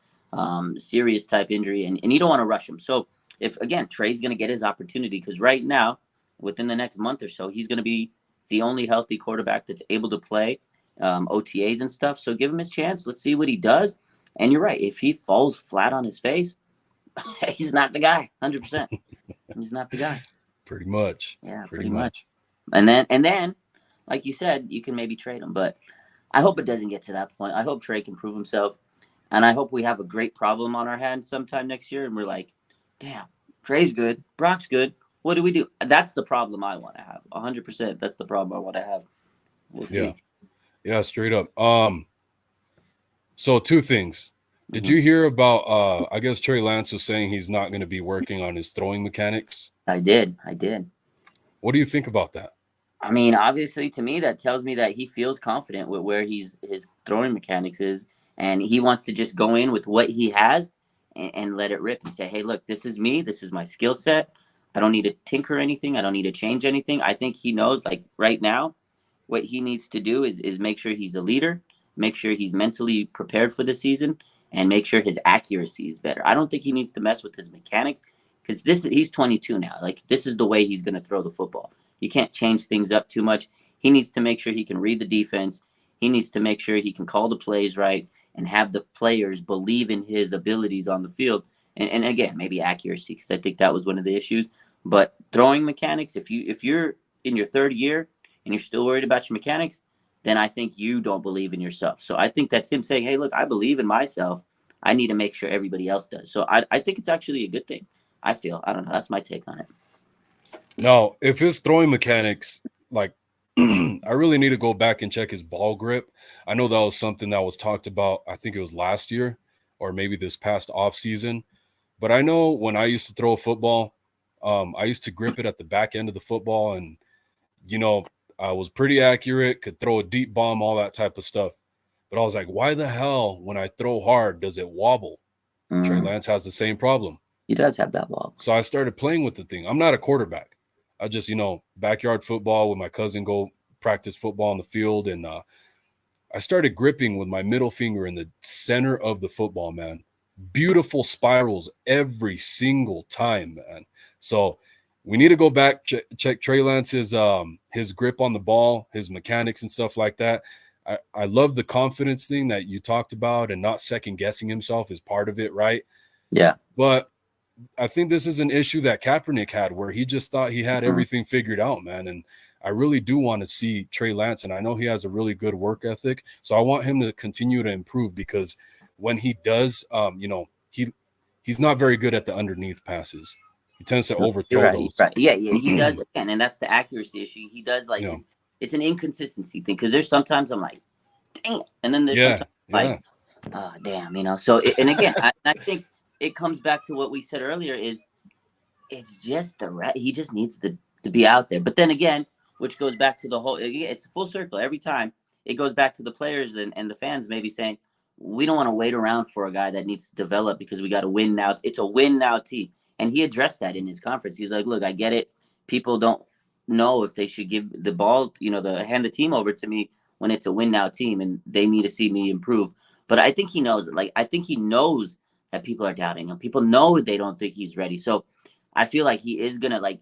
serious type injury, and you don't want to rush him. So if, again, Trey's going to get his opportunity because right now, within the next month or so, he's going to be the only healthy quarterback that's able to play OTAs and stuff. So give him his chance. Let's see what he does. And you're right. If he falls flat on his face, he's not the guy. 100%. He's not the guy. Pretty much. Yeah, pretty much. And then, like you said, you can maybe trade him. But I hope it doesn't get to that point. I hope Trey can prove himself. And I hope we have a great problem on our hands sometime next year. And we're like, damn, Trey's good. Brock's good. What do we do? That's the problem I want to have. 100%. That's the problem I want to have. We'll see. Yeah, straight up. So 2 things. Did you hear about, I guess Trey Lance was saying he's not going to be working on his throwing mechanics? I did. What do you think about that? I mean, obviously, to me, that tells me that he feels confident with where his throwing mechanics is. And he wants to just go in with what he has and let it rip and say, hey, look, this is me. This is my skill set. I don't need to tinker anything. I don't need to change anything. I think he knows, like right now, what he needs to do is make sure he's a leader, make sure he's mentally prepared for the season, and make sure his accuracy is better. I don't think he needs to mess with his mechanics because he's 22 now. Like this is the way he's going to throw the football. You can't change things up too much. He needs to make sure he can read the defense. He needs to make sure he can call the plays right and have the players believe in his abilities on the field. And again, maybe accuracy because I think that was one of the issues. But throwing mechanics, if you're in your third year and you're still worried about your mechanics, then I think you don't believe in yourself. So I think that's him saying, hey, look, I believe in myself. I need to make sure everybody else does. So I think it's actually a good thing. I feel. I don't know. That's my take on it. No, if his throwing mechanics, like, I really need to go back and check his ball grip. I know that was something that was talked about, I think it was last year or maybe this past offseason. But I know when I used to throw a football, I used to grip it at the back end of the football. And, I was pretty accurate, could throw a deep bomb, all that type of stuff. But I was like, why the hell, when I throw hard, does it wobble? Trey Lance has the same problem. He does have that wobble. So I started playing with the thing. I'm not a quarterback. I just, backyard football with my cousin, go practice football on the field. And I started gripping with my middle finger in the center of the football, man. Beautiful spirals every single time, man. So we need to go back, check Trey Lance's his grip on the ball, his mechanics and stuff like that. I love the confidence thing that you talked about, and not second guessing himself is part of it, right? Yeah. But I think this is an issue that Kaepernick had, where he just thought he had everything figured out, man. And I really do want to see Trey Lance, and I know he has a really good work ethic. So I want him to continue to improve, because when he does, he's not very good at the underneath passes. He tends to overthrow those. Right. Yeah, he does. Again, and that's the accuracy issue. He does it's an inconsistency thing, because there's sometimes I'm like, damn, and then there's sometimes like, oh, damn, So and again, I think it comes back to what we said earlier: is it's just he just needs to be out there. But then again, which goes back to the whole, it's full circle every time. It goes back to the players and the fans maybe saying, we don't want to wait around for a guy that needs to develop because we got to win now. It's a win now team. And he addressed that in his conference. He's like, look, I get it. People don't know if they should give the ball, hand the team over to me when it's a win now team, and they need to see me improve. But I think he knows it. Like, I think he knows that people are doubting him. People know they don't think he's ready. So I feel like he is going to,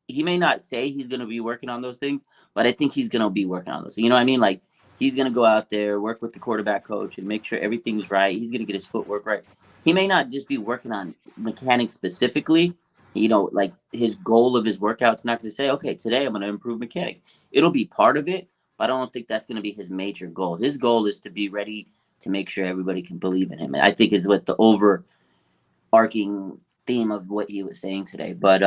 he may not say he's going to be working on those things, but I think he's going to be working on those. You know what I mean? Like, he's going to go out there, work with the quarterback coach, and make sure everything's right. He's going to get his footwork right. He may not just be working on mechanics specifically. Like his goal of his workout's not going to say, okay, today I'm going to improve mechanics. It'll be part of it, but I don't think that's going to be his major goal. His goal is to be ready to make sure everybody can believe in him. And I think is what the overarching theme of what he was saying today. But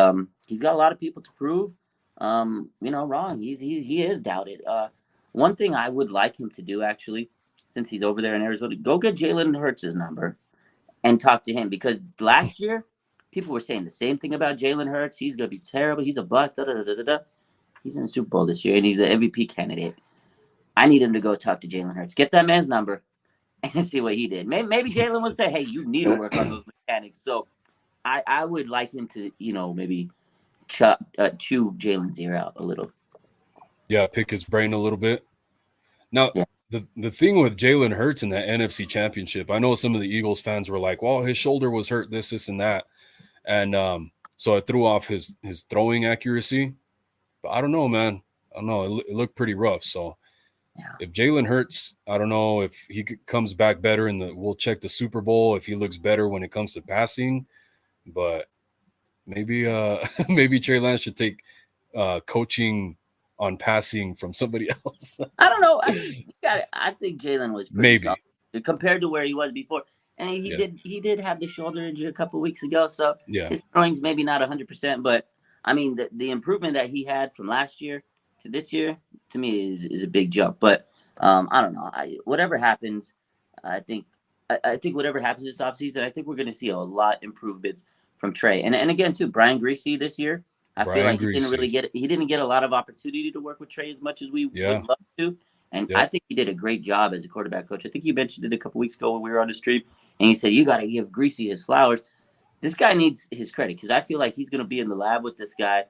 he's got a lot of people to prove, wrong. He is doubted. One thing I would like him to do, actually, since he's over there in Arizona, go get Jalen Hurts' number and talk to him, because last year people were saying the same thing about Jalen Hurts. He's going to be terrible. He's a bust. He's in the Super Bowl this year, and he's an MVP candidate. I need him to go talk to Jalen Hurts. Get that man's number and see what he did. Maybe Jalen would say, hey, you need to work on those mechanics. So I would like him to, maybe chew Jalen's ear out a little. Yeah, pick his brain a little bit. Now, the thing with Jalen Hurts in the NFC Championship, I know some of the Eagles fans were like, well, his shoulder was hurt, this, and that. And so I threw off his throwing accuracy. But I don't know, man. I don't know. It looked pretty rough. So if Jalen Hurts, I don't know if he comes back better we'll check the Super Bowl if he looks better when it comes to passing. But maybe maybe Trey Lance should take coaching on passing from somebody else. I don't know. I think Jalen was pretty soft compared to where he was before. And he did have the shoulder injury a couple of weeks ago. So his throwing's maybe not 100%. But, I mean, the improvement that he had from last year to this year, to me, is a big jump. But I don't know. Whatever happens, I think whatever happens this offseason, I think we're going to see a lot improvements from Trey. And again, too, Brian Griese this year, I feel like he didn't get a lot of opportunity to work with Trey as much as we would love to. And I think he did a great job as a quarterback coach. I think you mentioned it a couple weeks ago when we were on the stream, and he said, you got to give Griese his flowers. this guy needs his credit because I feel like he's going to be in the lab with this guy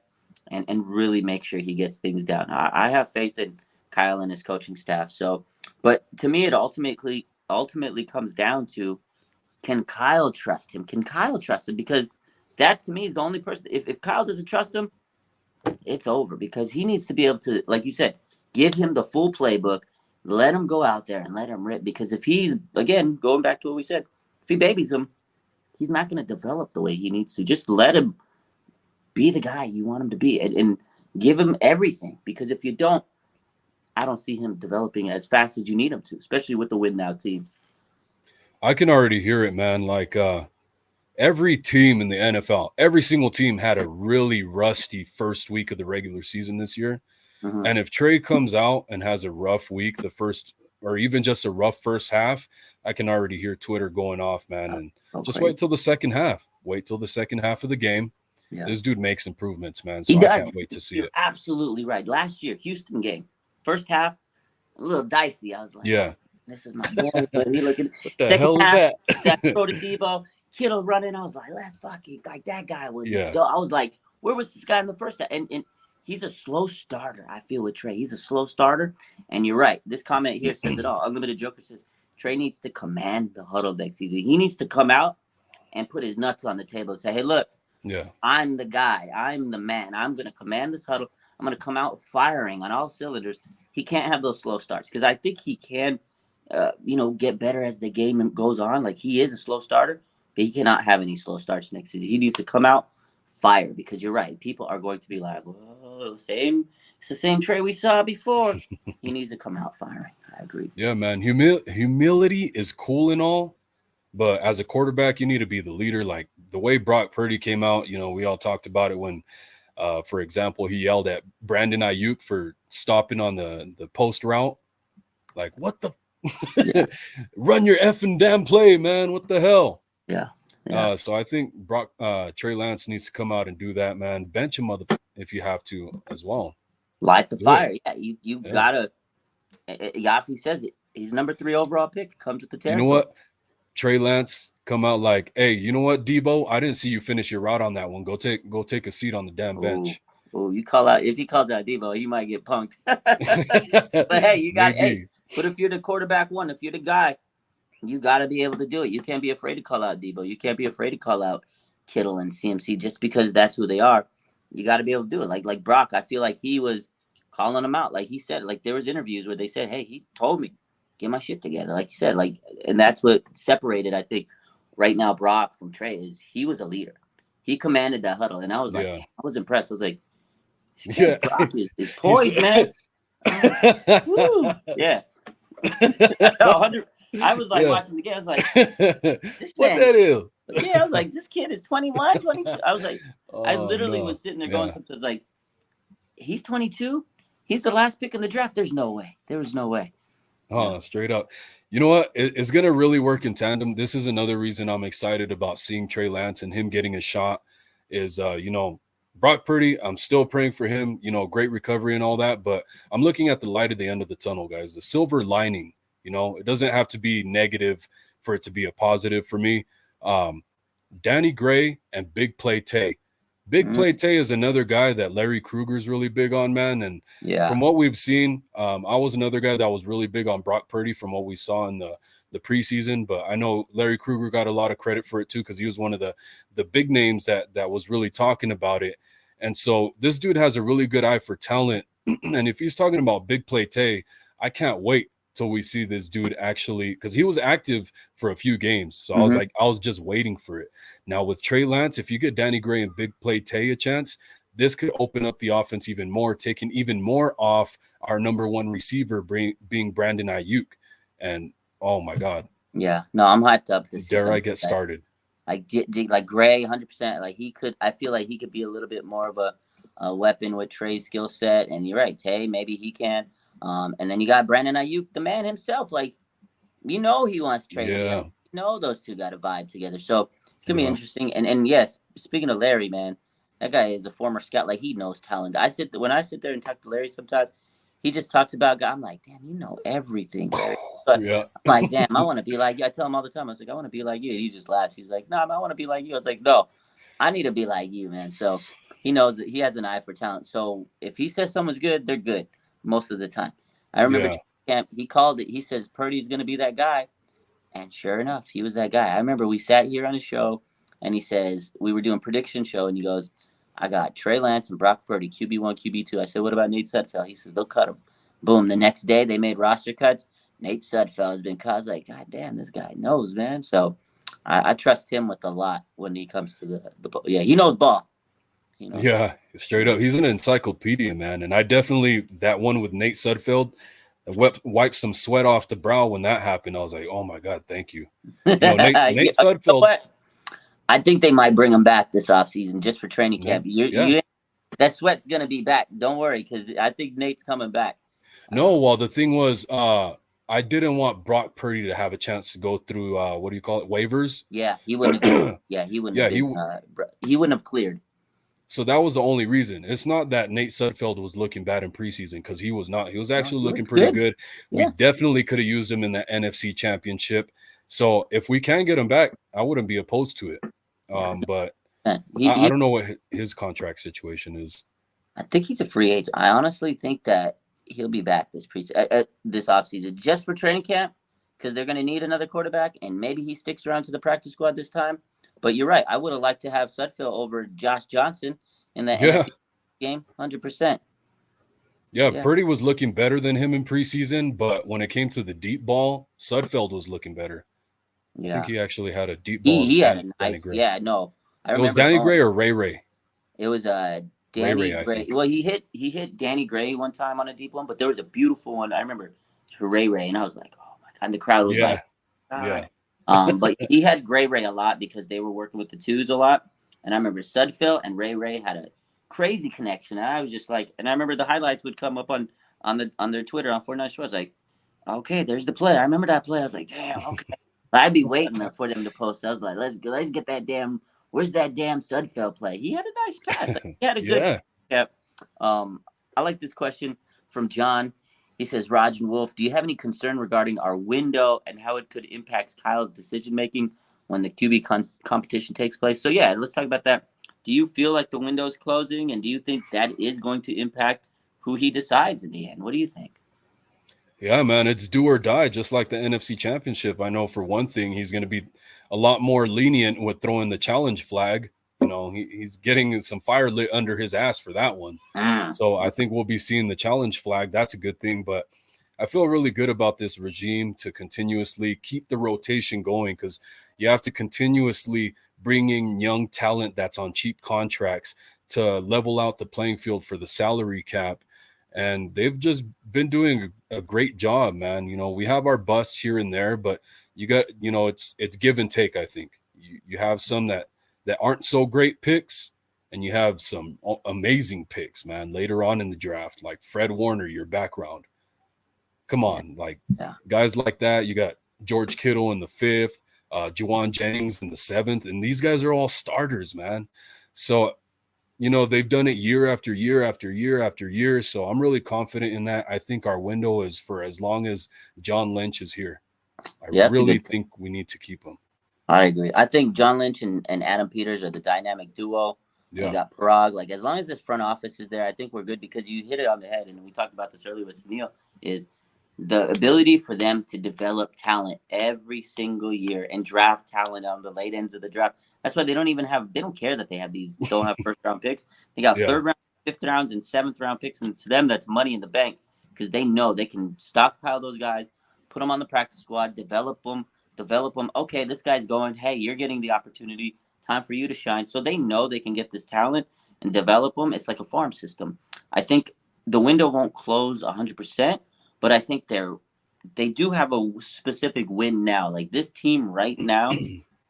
and really make sure he gets things down. I have faith in Kyle and his coaching staff. So, but to me, it ultimately comes down to, can Kyle trust him? Can Kyle trust him? Because that to me is the only person. If Kyle doesn't trust him, it's over because he needs to be able to, like you said, give him the full playbook, let him go out there and let him rip. Because if he, again, going back to what we said, if he babies him, he's not going to develop the way he needs to. Just let him be the guy you want him to be and give him everything. Because if you don't, I don't see him developing as fast as you need him to, especially with the win now team. I can already hear it, man. Like every team in the NFL, every single team had a really rusty first week of the regular season this year. Mm-hmm. And if Trey comes out and has a rough week, the first, or even just a rough first half, I can already hear Twitter going off, man. And just wait till the second half. Wait till the second half of the game. Yeah. This dude makes improvements, man. So I can't wait to see it. Absolutely right. Last year, Houston game, first half, a little dicey. I was like, yeah, this is my boy. But he looking. Second half, that throw to Debo, Kittle running. I was like, let's fucking, like that guy was. Yeah. I was like, where was this guy in the first half? And he's a slow starter. I feel with Trey, he's a slow starter. And you're right. This comment here says it all. Unlimited Joker says Trey needs to command the huddle next season. He needs to come out and put his nuts on the table and say, hey, look. Yeah, I'm the guy. I'm the man. I'm going to command this huddle. I'm going to come out firing on all cylinders. He can't have those slow starts because I think he can, get better as the game goes on. Like he is a slow starter, but he cannot have any slow starts next season. He needs to come out fire because you're right. People are going to be like, "Whoa, it's the same Trey we saw before." He needs to come out firing. I agree. Yeah, man. Humility is cool and all, but as a quarterback, you need to be the leader. Like the way Brock Purdy came out, we all talked about it when, for example, he yelled at Brandon Ayuk for stopping on the post route. Like, what the? Yeah. Run your effing damn play, man. What the hell? Yeah. So I think Trey Lance needs to come out and do that, man. Bench him if you have to as well. Light the fire. Yeah, you gotta. Yaffe says it. He's number 3 overall pick. Comes with the territory. You know what? Trey Lance come out like, hey, you know what, Debo? I didn't see you finish your route on that one. Go take a seat on the damn bench. Oh, you call out. If he calls out Debo, he might get punked. But hey, you got but if you're the quarterback one, if you're the guy, you got to be able to do it. You can't be afraid to call out Debo. You can't be afraid to call out Kittle and CMC just because that's who they are. You got to be able to do it. Like Brock, I feel like he was calling them out. Like he said, like there was interviews where they said, hey, he told me, get my shit together. Like you said, and that's what separated, I think, right now Brock from Trey is he was a leader. He commanded that huddle. And I was like, I was impressed. I was like, Brock is poised, man. Yeah. 100. I was like watching the game. I was like, what that is? Yeah, I was like, this kid is 21, 22. I was like, I literally was sitting there going sometimes like, he's 22? He's the last pick in the draft. There's no way. There was no way. Oh, straight up. You know what? It's going to really work in tandem. This is another reason I'm excited about seeing Trey Lance and him getting a shot is, Brock Purdy, I'm still praying for him, great recovery and all that. But I'm looking at the light at the end of the tunnel, guys, the silver lining. It doesn't have to be negative for it to be a positive for me. Danny Gray and Big Play Tay. Big Play Tay is another guy that Larry Kruger's really big on, man. And from what we've seen, I was another guy that was really big on Brock Purdy from what we saw in the preseason. But I know Larry Kruger got a lot of credit for it too, because he was one of the big names that was really talking about it. And so this dude has a really good eye for talent. And if he's talking about Big Play Tay, I can't wait till we see this dude actually, because he was active for a few games. So I was like, I was just waiting for it. Now with Trey Lance, if you get Danny Gray and Big Play Tay a chance, this could open up the offense even more, taking even more off our number 1 receiver being Brandon Ayuk. And oh my God. Yeah, no, I'm hyped up. Dare I get started? Like Gray, 100%. Like I feel like he could be a little bit more of a weapon with Trey's skill set. And you're right, Tay, maybe he can. And then you got Brandon Ayuk, the man himself. Like, he wants to trade him. Those two got to vibe together. So it's gonna be interesting. And yes, speaking of Larry, man, that guy is a former scout. Like, he knows talent. When I sit there and talk to Larry sometimes, he just talks about guys. I'm like, damn, you know everything, Larry. But Yeah. I'm like, damn, I want to be like you. I tell him all the time. I was like, I want to be like you. And he just laughs. He's like, no, I want to be like you. I was like, no, I need to be like you, man. So he knows that he has an eye for talent. So if he says someone's good, they're good most of the time. I remember Yeah. camp, he called it. He says Purdy's going to be that guy. And sure enough, he was that guy. I remember we sat here on his show, and he says we were doing prediction show, and he goes, "I got Trey Lance and Brock Purdy, QB1, QB2." I said, "What about Nate Sudfeld?" He says, "They'll cut him." Boom. The next day, they made roster cuts. Nate Sudfeld has been cut. I was like, God damn, this guy knows, man. So I trust him with a lot when he comes to the yeah, he knows ball. He knows ball. Yeah, straight up. He's an encyclopedia, man. And I definitely, that one with Nate Sudfeld, wiped some sweat off the brow when that happened. I was like, oh my God, thank you. Nate Yeah, you know Sudfeld. what? I think they might bring him back this offseason just for training camp. Yeah. That sweat's going to be back. Don't worry, because I think Nate's coming back. No, well, the thing was, I didn't want Brock Purdy to have a chance to go through, what do you call it, waivers? Yeah, he wouldn't. He wouldn't. Yeah, he wouldn't have cleared. So that was the only reason. It's not that Nate Sudfeld was looking bad in preseason, because he was not. He was actually looking pretty good. Yeah. We definitely could have used him in the NFC Championship. So if we can get him back, I wouldn't be opposed to it. But I don't know what his contract situation is. I think he's a free agent. I honestly think that he'll be back this offseason just for training camp, because they're going to need another quarterback, and maybe he sticks around to the practice squad this time. But you're right. I would have liked to have Sudfeld over Josh Johnson in the NFC game, 100%. Yeah, Purdy was looking better than him in preseason, but when it came to the deep ball, Sudfeld was looking better. Yeah. I think he actually had a deep ball. He had a nice, I remember. It was Danny Gray or Ray Ray? It was Danny Gray. Well, he hit Danny Gray one time on a deep one, but there was a beautiful one. I remember for Ray Ray, and I was like, oh my God, and the crowd was like, yeah. But he had Gray Ray a lot because they were working with the twos a lot. And I remember Sudfeld and Ray Ray had a crazy connection. And I was just like, and I remember the highlights would come up on their Twitter on 49 Show. I was like, okay, there's the play. I remember that play. I was like, damn, okay. I'd be waiting for them to post. I was like, let's get that damn. Where's that damn Sudfeld play? He had a nice pass. He had a good. I like this question from John. He says, Raj and Wolf, do you have any concern regarding our window and how it could impact Kyle's decision-making when the QB competition takes place? So, yeah, let's talk about that. Do you feel like the window is closing, and do you think that is going to impact who he decides in the end? What do you think? Yeah, man, it's do or die, just like the NFC Championship. I know for one thing, he's going to be a lot more lenient with throwing the challenge flag. You know, he's getting some fire lit under his ass for that one. So I think we'll be seeing the challenge flag. That's a good thing. But I feel really good about this regime to continuously keep the rotation going, because you have to continuously bring in young talent that's on cheap contracts to level out the playing field for the salary cap. And they've just been doing a great job, man. You know, we have our busts here and there, but you got, you know, it's give and take. I think you have some that aren't so great picks, and you have some amazing picks, man, later on in the draft, like Fred Warner, your background. Come on, guys like that. You got George Kittle in the 5th, Juwan Jennings in the 7th, and these guys are all starters, man. So, you know, they've done it year after year after year after year. So I'm really confident in that. I think our window is for as long as John Lynch is here. I really think we need to keep him. I agree. I think John Lynch and Adam Peters are the dynamic duo. Yeah. You got Parag. Like, as long as this front office is there, I think we're good, because you hit it on the head. And we talked about this earlier with Sunil, is the ability for them to develop talent every single year and draft talent on the late ends of the draft. That's why they don't care that they don't have first round picks. They got third round, fifth rounds, and seventh round picks. And to them, that's money in the bank, because they know they can stockpile those guys, put them on the practice squad, develop them. Okay, this guy's going. Hey, you're getting the opportunity. Time for you to shine. So they know they can get this talent and develop them. It's like a farm system. I think the window won't close 100%, but I think they do have a specific win now. Like, this team right now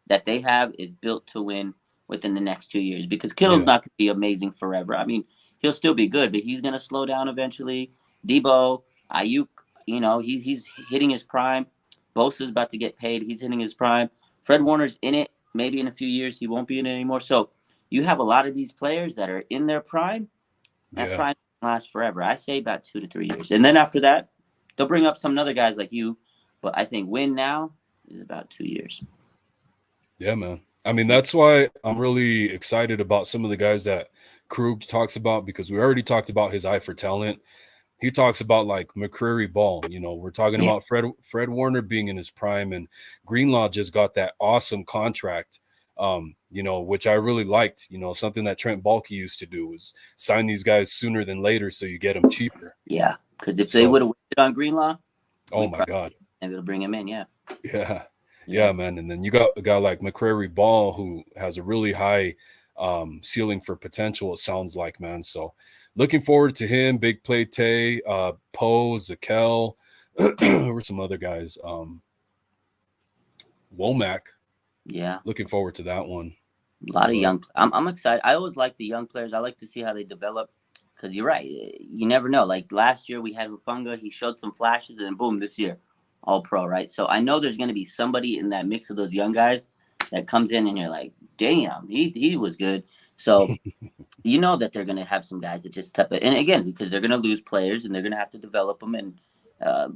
that they have is built to win within the next 2 years, because Kittle's not going to be amazing forever. I mean, he'll still be good, but he's going to slow down eventually. Debo, Ayuk, you know, he's hitting his prime. Bosa's about to get paid. He's hitting his prime. Fred Warner's in it. Maybe in a few years he won't be in it anymore. So you have a lot of these players that are in their prime. That prime lasts forever. I say about 2 to 3 years. And then after that, they'll bring up some other guys like you. But I think win now is about 2 years. Yeah, man. I mean, that's why I'm really excited about some of the guys that Krug talks about, because we already talked about his eye for talent. He talks about like McCreary Ball. We're talking about Fred Warner being in his prime, and Greenlaw just got that awesome contract. Which I really liked. Something that Trent Baalke used to do was sign these guys sooner than later, so you get them cheaper. Yeah, because if they would have waited on Greenlaw, oh my God, maybe to bring him in. Yeah, man. And then you got a guy like McCreary Ball who has a really high ceiling for potential, it sounds like, man. So looking forward to him. Big Play Tay, Poe, Zakel. Who were some other guys? Womack. Yeah. Looking forward to that one. A lot of young. I'm excited. I always like the young players. I like to see how they develop, because you're right. You never know. Like last year we had Hufanga. He showed some flashes, and boom, this year, all pro, right? So I know there's going to be somebody in that mix of those young guys that comes in, and you're like, damn, he was good. So you know that they're going to have some guys that just step it. And again, because they're going to lose players, and they're going to have to develop them and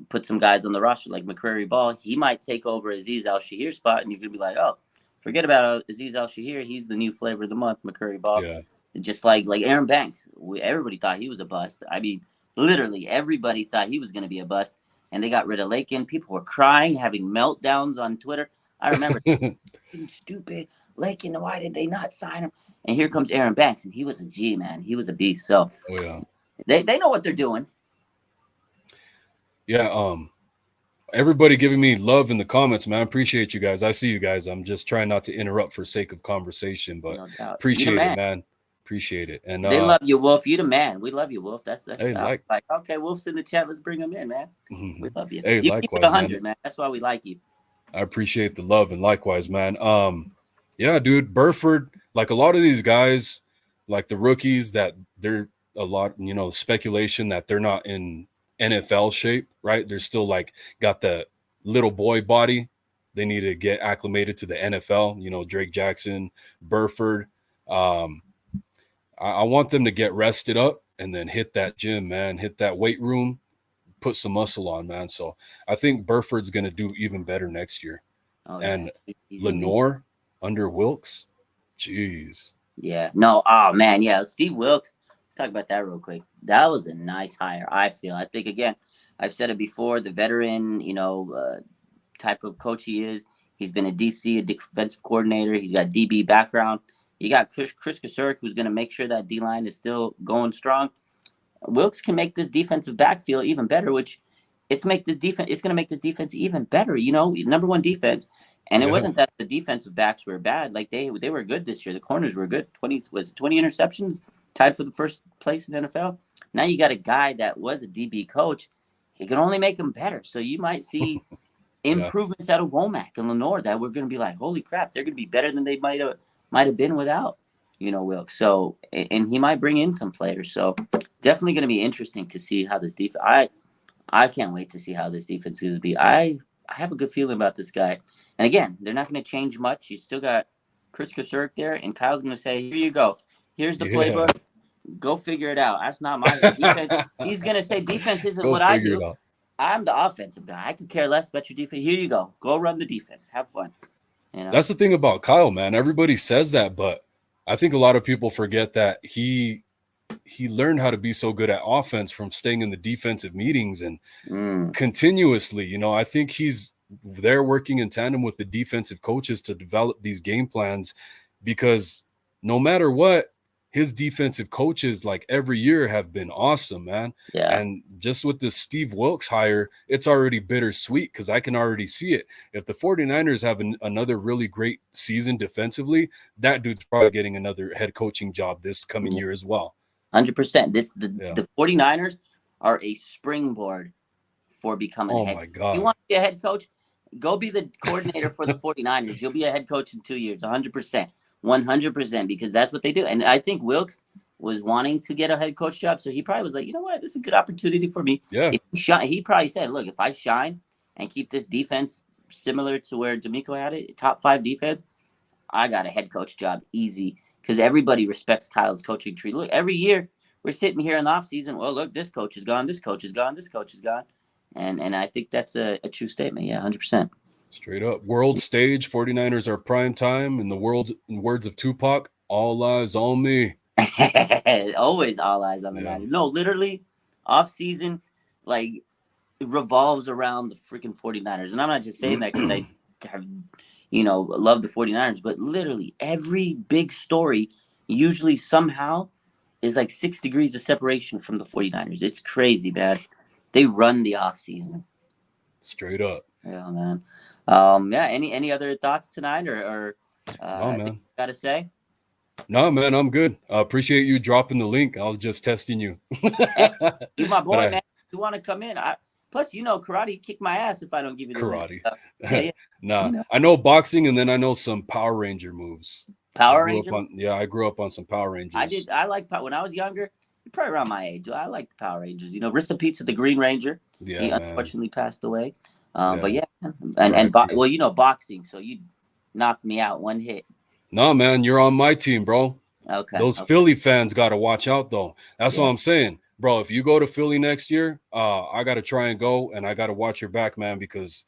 put some guys on the roster like McCreary Ball. He might take over Azeez Al-Shahir's spot, and you're going to be like, oh, forget about Azeez Al-Shahir. He's the new flavor of the month, McCreary Ball. Yeah. Just like Aaron Banks. Everybody thought he was a bust. I mean, literally everybody thought he was going to be a bust. And they got rid of Lakin. People were crying, having meltdowns on Twitter. I remember, stupid Lakin, why did they not sign him? And here comes Aaron Banks, and he was a G, man. He was a beast. So they know what they're doing. Yeah, everybody giving me love in the comments, man. Appreciate you guys. I see you guys. I'm just trying not to interrupt for sake of conversation, but appreciate it, man. Appreciate it. And they love you, Wolf. You the man. We love you, Wolf. That's hey, like okay, Wolf's in the chat. Let's bring him in, man. We love you. Hey, you likewise, keep it 100, man. That's why we like you. I appreciate the love, and likewise, man. Yeah, dude, Burford, like a lot of these guys, like the rookies, that they're a lot, speculation that they're not in NFL shape, right? They're still like got the little boy body. They need to get acclimated to the NFL, Drake Jackson, Burford. I want them to get rested up and then hit that gym, man, hit that weight room, put some muscle on, man. So I think Burford's going to do even better next year. And Lenore under Wilkes, jeez. Yeah. No. Oh man. Yeah. Steve Wilkes. Let's talk about that real quick. That was a nice hire. I think, again, I've said it before, the veteran, type of coach he is. He's been a DC, a defensive coordinator. He's got DB background. You got Chris Kasurk, who's going to make sure that D-line is still going strong. Wilkes can make this defensive backfield even better, which it's going to make this defense even better. Number one defense. And it wasn't that the defensive backs were bad. Like they were good this year. The corners were good. 20 interceptions, tied for the first place in the NFL. Now you got a guy that was a DB coach. He can only make them better. So you might see improvements out of Womack and Lenore that we're going to be like, holy crap, they're going to be better than they might have been without, Wilkes. So, and he might bring in some players. So definitely going to be interesting to see how this defense. I can't wait to see how this defense is going to be. I have a good feeling about this guy. And again, they're not going to change much. You still got Chris Kasurk there, and Kyle's going to say, here you go. Here's the playbook. Go figure it out. That's not my defense. He's going to say defense isn't what I do. I'm the offensive guy. I could care less about your defense. Here you go. Go run the defense. Have fun. That's the thing about Kyle, man. Everybody says that, but I think a lot of people forget that he learned how to be so good at offense from staying in the defensive meetings and continuously. I think he's there working in tandem with the defensive coaches to develop these game plans, because no matter what, his defensive coaches, like every year, have been awesome, man. Yeah. And just with this Steve Wilkes hire, it's already bittersweet, because I can already see it. If the 49ers have another really great season defensively, that dude's probably getting another head coaching job this coming year as well. 100%. The 49ers are a springboard for becoming a head coach. God. If you want to be a head coach, go be the coordinator for the 49ers. You'll be a head coach in 2 years, 100%. 100%, because that's what they do. And I think Wilkes was wanting to get a head coach job, so he probably was like, you know what, this is a good opportunity for me. Yeah. He probably said, look, if I shine and keep this defense similar to where D'Amico had it, top 5 defense, I got a head coach job easy, because everybody respects Kyle's coaching tree. Look, every year we're sitting here in the offseason, well, look, this coach is gone, this coach is gone, this coach is gone. And I think that's a true statement. Yeah, 100%. Straight up. World stage, 49ers are prime time. In words of Tupac, all eyes on me. Always all eyes on the Yeah. Niners. No, literally, off season, like, it revolves around the freaking 49ers. And I'm not just saying that because I have, love the 49ers, but literally every big story usually somehow is like 6 degrees of separation from the 49ers. It's crazy, man. They run the off season. Straight up. Yeah, man. Yeah. Any other thoughts tonight, or No, anything man. you gotta say? No, man, I'm good. Appreciate you dropping the link. I was just testing you. Hey, you my But boy, man. You want to come in? Plus, karate kick my ass if I don't give you the link. karate. Yeah, yeah. Nah, I know boxing, and then I know some Power Ranger moves. Power Ranger. I grew up on some Power Rangers. I like when I was younger. Probably around my age. I like the Power Rangers. Rest in peace to the Green Ranger. Yeah, He man. unfortunately passed away. Yeah. But yeah, boxing. So you knocked me out one hit. No, man, you're on my team, bro. Okay. Those Philly fans got to watch out, though. That's what I'm saying, bro. If you go to Philly next year, I got to try and go, and I got to watch your back, man, because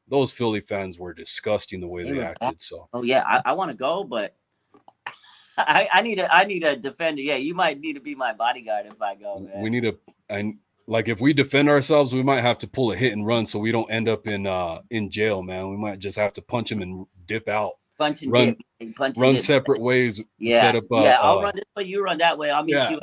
those Philly fans were disgusting the way they acted. So. Oh yeah, I want to go, but I need a defender. Yeah, you might need to be my bodyguard if I go, man. We need like if we defend ourselves, we might have to pull a hit and run so we don't end up in jail, man. We might just have to punch him and dip out. Punch and dip. Run separate ways. Yeah. Set up I'll run this way, you run that way. I'll meet you.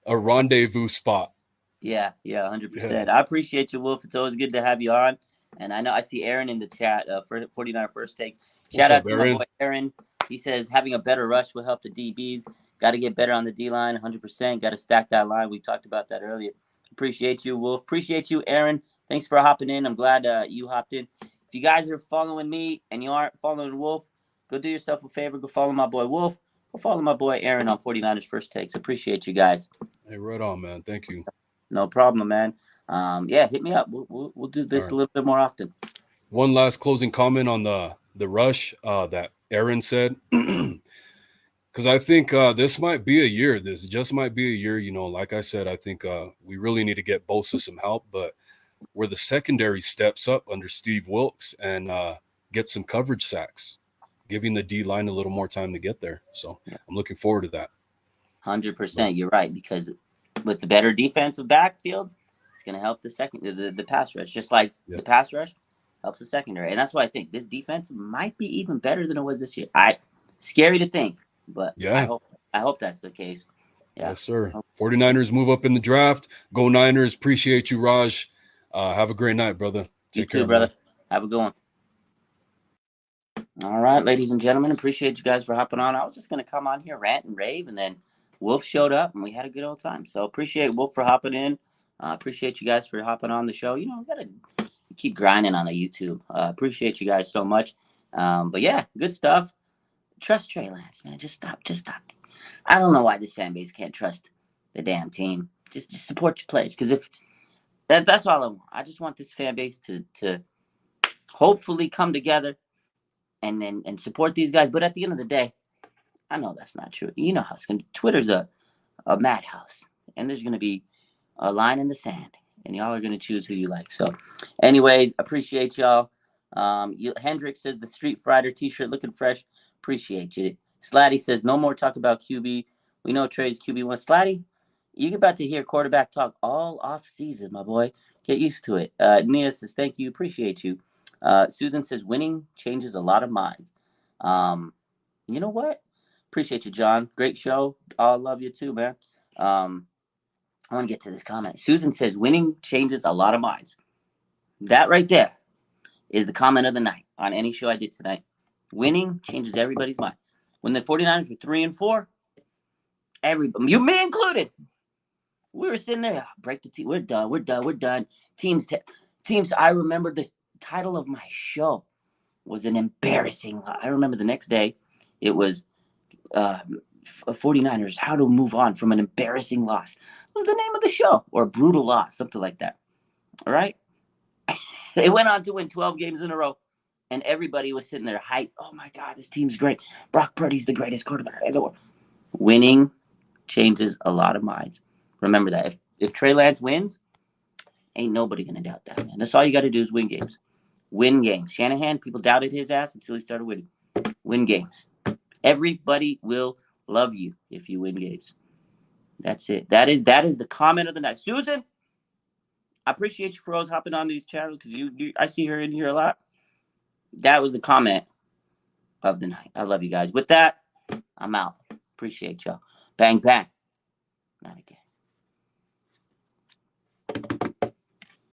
A rendezvous spot. Yeah, 100%. I appreciate you, Wolf. It's always good to have you on. And I know I see Aaron in the chat for 49 First Takes. Shout out to my boy Aaron. He says having a better rush will help the DBs. Got to get better on the D line, 100%. Got to stack that line. We talked about that earlier. Appreciate you, Wolf. Appreciate you, Aaron. Thanks for hopping in. I'm glad you hopped in. If you guys are following me and you aren't following Wolf, go do yourself a favor. Go follow my boy Wolf. Go follow my boy Aaron on 49ers First Takes. Appreciate you guys. Hey, right on, man. Thank you. No problem, man. Hit me up. We'll do this a little bit more often. One last closing comment on the rush that Aaron said, because I think this might be a year. This just might be a year. Like I said, I think we really need to get Bosa some help, but where the secondary steps up under Steve Wilkes and get some coverage sacks, giving the D line a little more time to get there. So I'm looking forward to that. 100%. You're right, because with the better defensive backfield, it's going to help the pass rush. Just like the pass rush helps the secondary. And that's why I think this defense might be even better than it was this year. Scary to think, but I hope that's the case. Yeah. Yes, sir. 49ers move up in the draft. Go Niners. Appreciate you, Raj. Have a great night, brother. Take care, brother. Man. Have a good one. All right, ladies and gentlemen, appreciate you guys for hopping on. I was just going to come on here, rant and rave, and then Wolf showed up, and we had a good old time. So appreciate Wolf for hopping in. Appreciate you guys for hopping on the show. We got to keep grinding on the YouTube. Appreciate you guys so much. But yeah, good stuff. Trust Trey Lance, man. Just stop. I don't know why this fan base can't trust the damn team. Just support your players, because if that's all I want. I just want this fan base to hopefully come together and support these guys. But at the end of the day, I know that's not true. You know how it's going to be. Twitter's a madhouse, and there's going to be a line in the sand, and y'all are going to choose who you like. So anyways, appreciate y'all. Hendrick says the Street Fighter t-shirt looking fresh. Appreciate you. Slatty says no more talk about QB. We know Trey's QB1. Slatty, you're about to hear quarterback talk all off season, my boy. Get used to it. Nia says thank you. Appreciate you. Susan says winning changes a lot of minds. You know what? Appreciate you, John. Great show. I love you too, man. I want to get to this comment. Susan says winning changes a lot of minds. That right there is the comment of the night on any show I did tonight. Winning changes everybody's mind. When the 49ers were 3-4, everybody, you, me included, we were sitting there, break the team. We're done. Teams. I remember the title of my show was an embarrassing. I remember the next day, it was 49ers, how to move on from an embarrassing loss. It was the name of the show, or a brutal loss, something like that. All right. They went on to win 12 games in a row, and everybody was sitting there hyped. Oh my God, this team's great. Brock Purdy's the greatest quarterback in the world. Winning changes a lot of minds. Remember that. If Trey Lance wins, Ain't nobody going to doubt that, man. That's all you got to do is win games. Win games. Shanahan, people doubted his ass until he started winning. Win games. Everybody will love you if you win games. That's it. That is the comment of the night. Susan, I appreciate you for always hopping on these channels because I see her in here a lot. That was the comment of the night. I love you guys. With that, I'm out. Appreciate y'all. Bang, bang. Not again.